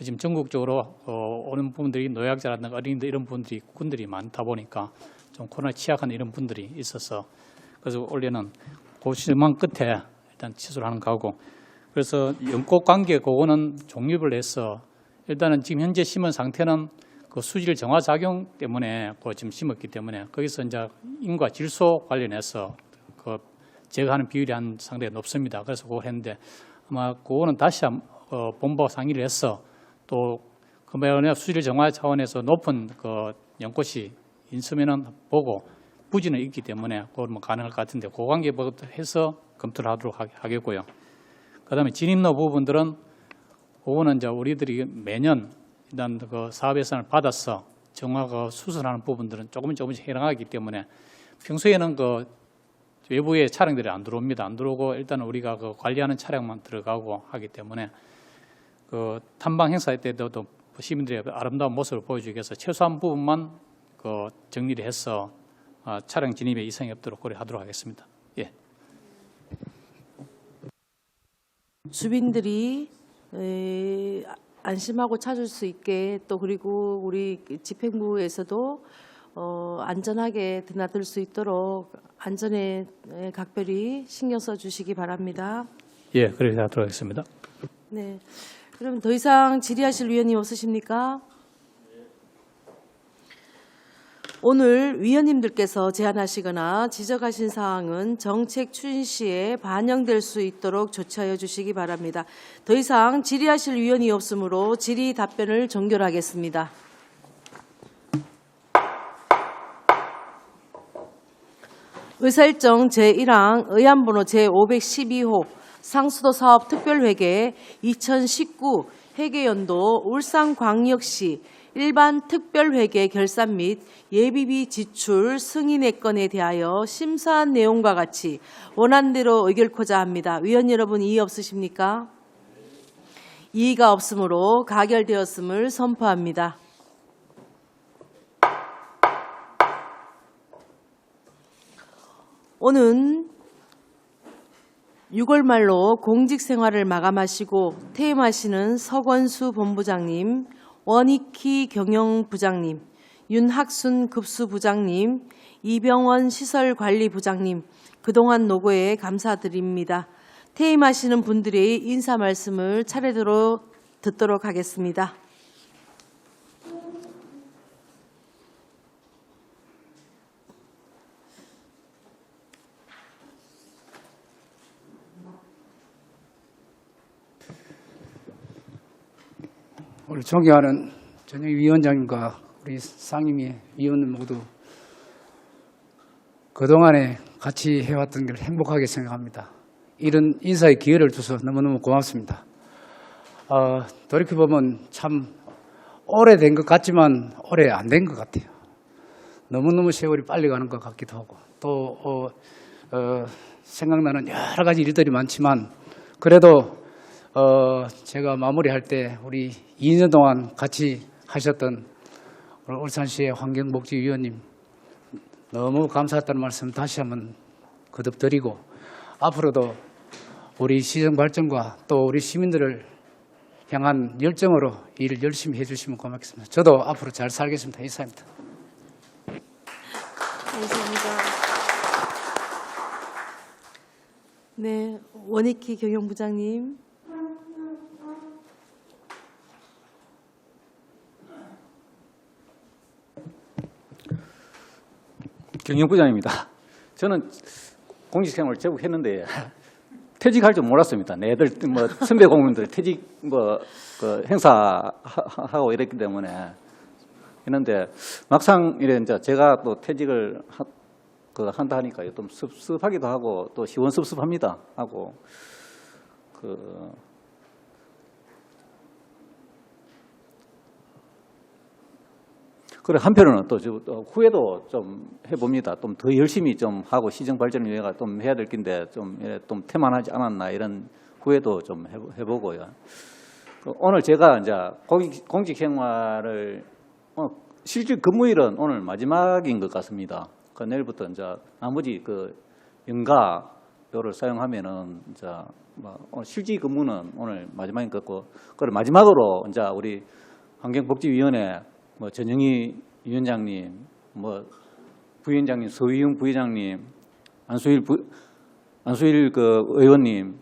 지금 전국적으로 오는 분들이 노약자라든가 어린이들 이런 분들이 군들이 많다 보니까 좀 코로나 취약한 이런 분들이 있어서 그래서 올해는 그 시험한 끝에 일단 취소를 하는 거고 그래서 연꽃 관계 그거는 종립을 해서 일단은 지금 현재 심은 상태는 그 수질 정화 작용 때문에 그 지금 심었기 때문에 거기서 이제 인과 질소 관련해서 그 제거하는 비율이 한 상당히 높습니다. 그래서 그걸 했는데 아마 그거는 다시 본부와 상의를 해서 또 그러면 수질 정화 차원에서 높은 그 연꽃이 있으면은 보고 부지는 있기 때문에 그건 뭐 가능할 것 같은데 그 관계부터 해서 검토를 하도록 하겠고요. 그다음에 진입로 부분들은 그거는 이제 우리들이 매년 일단 그 사업 예산을 받아서 정화가 수선하는 부분들은 조금씩 해나가기 때문에 평소에는 그 외부의 차량들이 안 들어옵니다. 안 들어오고 일단은 우리가 그 관리하는 차량만 들어가고 하기 때문에 그 탐방 행사 때도 시민들의 아름다운 모습을 보여주기 위해서 최소한 부분만 그 정리를 해서 차량 진입에 이상이 없도록 고려하도록 하겠습니다. 예. 주민들이 안심하고 찾을 수 있게 또 그리고 우리 집행부에서도 안전하게 드나들 수 있도록 안전에 각별히 신경 써 주시기 바랍니다. 예, 그렇게 하도록 하겠습니다. 네. 그럼 더 이상 질의하실 위원님 없으십니까? 오늘 위원님들께서 제안하시거나 지적하신 사항은 정책 추진 시에 반영될 수 있도록 조치하여 주시기 바랍니다. 더 이상 질의하실 위원이 없으므로 질의 답변을 종결하겠습니다. 의사일정 제1항 의안번호 제512호 상수도 사업 특별회계 2019 회계연도 울산광역시 일반 특별회계 결산 및 예비비 지출 승인의 건에 대하여 심사한 내용과 같이 원안대로 의결코자 합니다. 위원 여러분 이의 없으십니까? 이의가 없으므로 가결되었음을 선포합니다. 오는 6월 말로 공직 생활을 마감하시고 퇴임하시는 서권수 본부장님, 원익희 경영부장님, 윤학순 급수부장님, 이병원 시설관리부장님, 그동안 노고에 감사드립니다. 퇴임하시는 분들의 인사 말씀을 차례대로 듣도록 하겠습니다. 오늘 존경하는 전영희 위원장님과 우리 상임위 위원 모두 그동안에 같이 해왔던 걸 행복하게 생각합니다. 이런 인사의 기회를 줘서 너무너무 고맙습니다. 돌이켜보면 참 오래된 것 같지만 오래 안 된 것 같아요. 너무너무 세월이 빨리 가는 것 같기도 하고 또 생각나는 여러 가지 일들이 많지만 그래도 제가 마무리할 때 우리 2년 동안 같이 하셨던 울산시의 환경복지위원님 너무 감사했다는 말씀 다시 한번 거듭드리고 앞으로도 우리 시정 발전과 또 우리 시민들을 향한 열정으로 일을 열심히 해주시면 고맙겠습니다. 저도 앞으로 잘 살겠습니다. 이상입니다. 감사합니다. 네, 원익희 경영부장님. 경영부장입니다. 저는 공직생활을 제법 했는데 퇴직할 줄 몰랐습니다. 애들 뭐 선배 공무원들 퇴직 그 행사하고 이랬기 때문에 했는데 막상 이래 이제 제가 또 퇴직을 한다 하니까 좀 섭섭하기도 하고 또 시원섭섭합니다. 하고 그래 한편으로는 또 후회도 좀 해봅니다. 좀 더 열심히 좀 하고 시정 발전을 위해서 좀 해야 될 건데 좀 태만하지 않았나 이런 후회도 좀 해보고요. 오늘 제가 이제 공직 생활을 실질 근무일은 오늘 마지막인 것 같습니다. 내일부터 이제 나머지 연가료를 사용하면은 이제 실질 근무는 오늘 마지막인 것 같고, 그리고 마지막으로 이제 우리 환경복지위원회 전영희 위원장님, 부위원장님, 서희웅 부회장님, 안수일 그 의원님,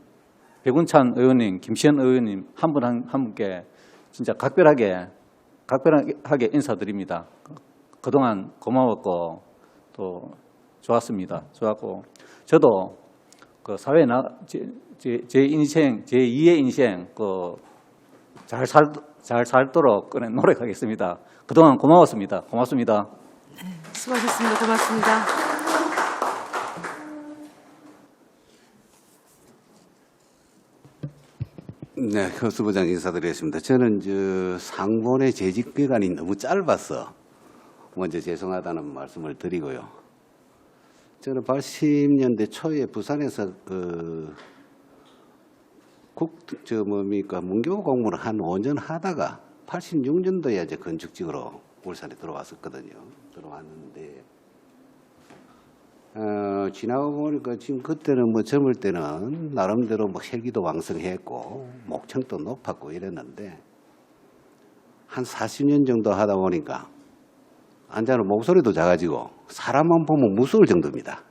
백운찬 의원님, 김시현 의원님 한 분 한 분께 진짜 각별하게 인사드립니다. 그동안 고마웠고 또 좋았습니다. 좋았고 저도 그 사회에 제 인생, 제 2의 인생 잘 살도록 노력하겠습니다. 그동안 고마웠습니다. 고맙습니다. 수고하셨습니다. 고맙습니다. 네, 교수부장 인사드리겠습니다. 저는 상본의 재직 기간이 너무 짧아서 먼저 죄송하다는 말씀을 드리고요. 저는 80년대 초에 부산에서 문교 공무를 한 5년 하다가 86년도에 이제 건축직으로 울산에 들어왔었거든요. 들어왔는데 지나고 보니까 지금 그때는 젊을 때는 나름대로 혈기도 왕성했고 목청도 높았고 이랬는데 한 40년 정도 하다 보니까 앉아는 목소리도 작아지고 사람만 보면 무서울 정도입니다.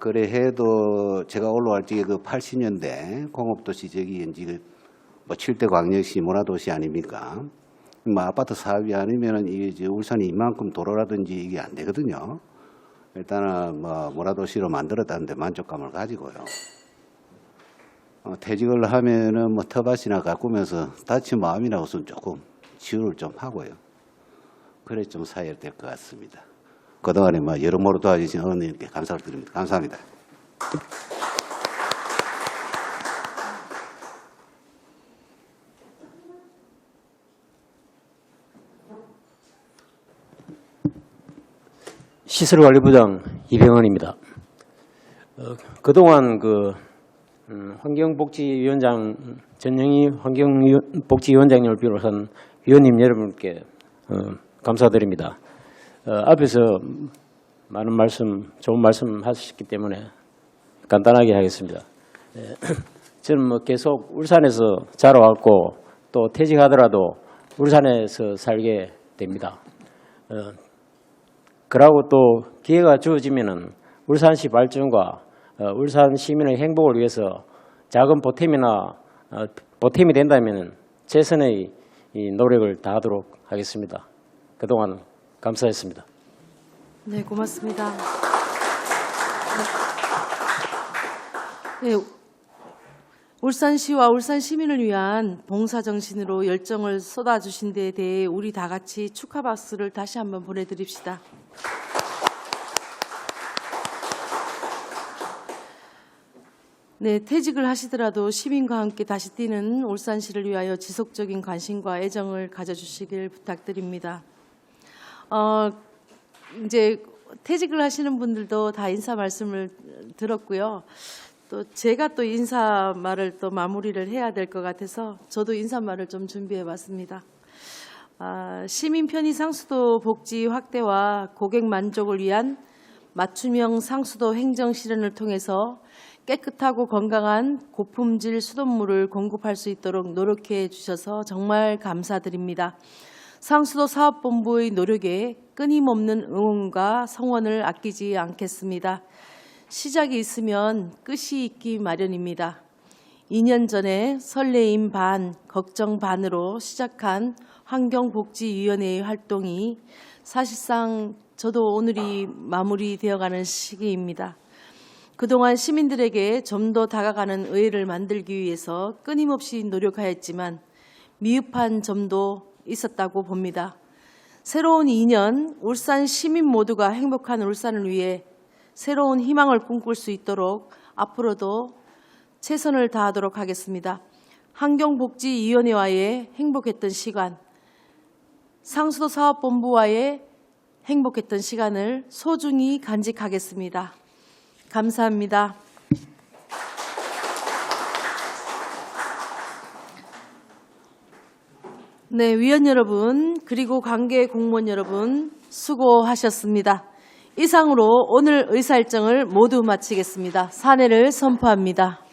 그래 해도 제가 올라갈 적에 80년대 공업도시 저기 7대 광역시 문화도시 아닙니까? 아파트 사업이 아니면은 이게 울산이 이만큼 도로라든지 이게 안 되거든요. 일단은 문화도시로 만들었다는데 만족감을 가지고요. 퇴직을 하면은 터밭이나 가꾸면서 다친 마음이라고서는 조금 치유를 좀 하고요. 그래 좀 사야 될 것 같습니다. 그동안에 여러모로 도와주신 어머님께 감사를 드립니다. 감사합니다. 시설관리부장 이병헌입니다. 그동안 환경복지위원장 전영희 환경복지위원장님을 비롯한 위원님 여러분께 감사드립니다. 앞에서 많은 말씀, 좋은 말씀 하셨기 때문에 간단하게 하겠습니다. 저는 계속 울산에서 자라왔고 또 퇴직하더라도 울산에서 살게 됩니다. 그러고 또 기회가 주어지면은 울산시 발전과 울산 시민의 행복을 위해서 작은 보탬이 된다면 최선의 이 노력을 다하도록 하겠습니다. 그동안 감사했습니다. 네, 고맙습니다. 네, 울산시와 울산 시민을 위한 봉사정신으로 열정을 쏟아주신 데에 대해 우리 다 같이 축하 박수를 다시 한번 보내드립시다. 네, 퇴직을 하시더라도 시민과 함께 다시 뛰는 울산시를 위하여 지속적인 관심과 애정을 가져주시길 부탁드립니다. 이제 퇴직을 하시는 분들도 다 인사 말씀을 들었고요. 또 제가 또 인사말을 또 마무리를 해야 될 것 같아서 저도 인사말을 좀 준비해봤습니다. 시민 편의 상수도 복지 확대와 고객 만족을 위한 맞춤형 상수도 행정 실현을 통해서 깨끗하고 건강한 고품질 수돗물을 공급할 수 있도록 노력해 주셔서 정말 감사드립니다. 상수도 사업본부의 노력에 끊임없는 응원과 성원을 아끼지 않겠습니다. 시작이 있으면 끝이 있기 마련입니다. 2년 전에 설레임 반, 걱정 반으로 시작한 환경복지위원회의 활동이 사실상 저도 오늘이 마무리되어가는 시기입니다. 그동안 시민들에게 좀 더 다가가는 의회를 만들기 위해서 끊임없이 노력하였지만 미흡한 점도 있었다고 봅니다. 새로운 2년 울산 시민 모두가 행복한 울산을 위해 새로운 희망을 꿈꿀 수 있도록 앞으로도 최선을 다하도록 하겠습니다. 환경복지위원회와의 행복했던 시간, 상수도 사업본부와의 행복했던 시간을 소중히 간직하겠습니다. 감사합니다. 네, 위원 여러분 그리고 관계 공무원 여러분 수고하셨습니다. 이상으로 오늘 의사일정을 모두 마치겠습니다. 사내를 선포합니다.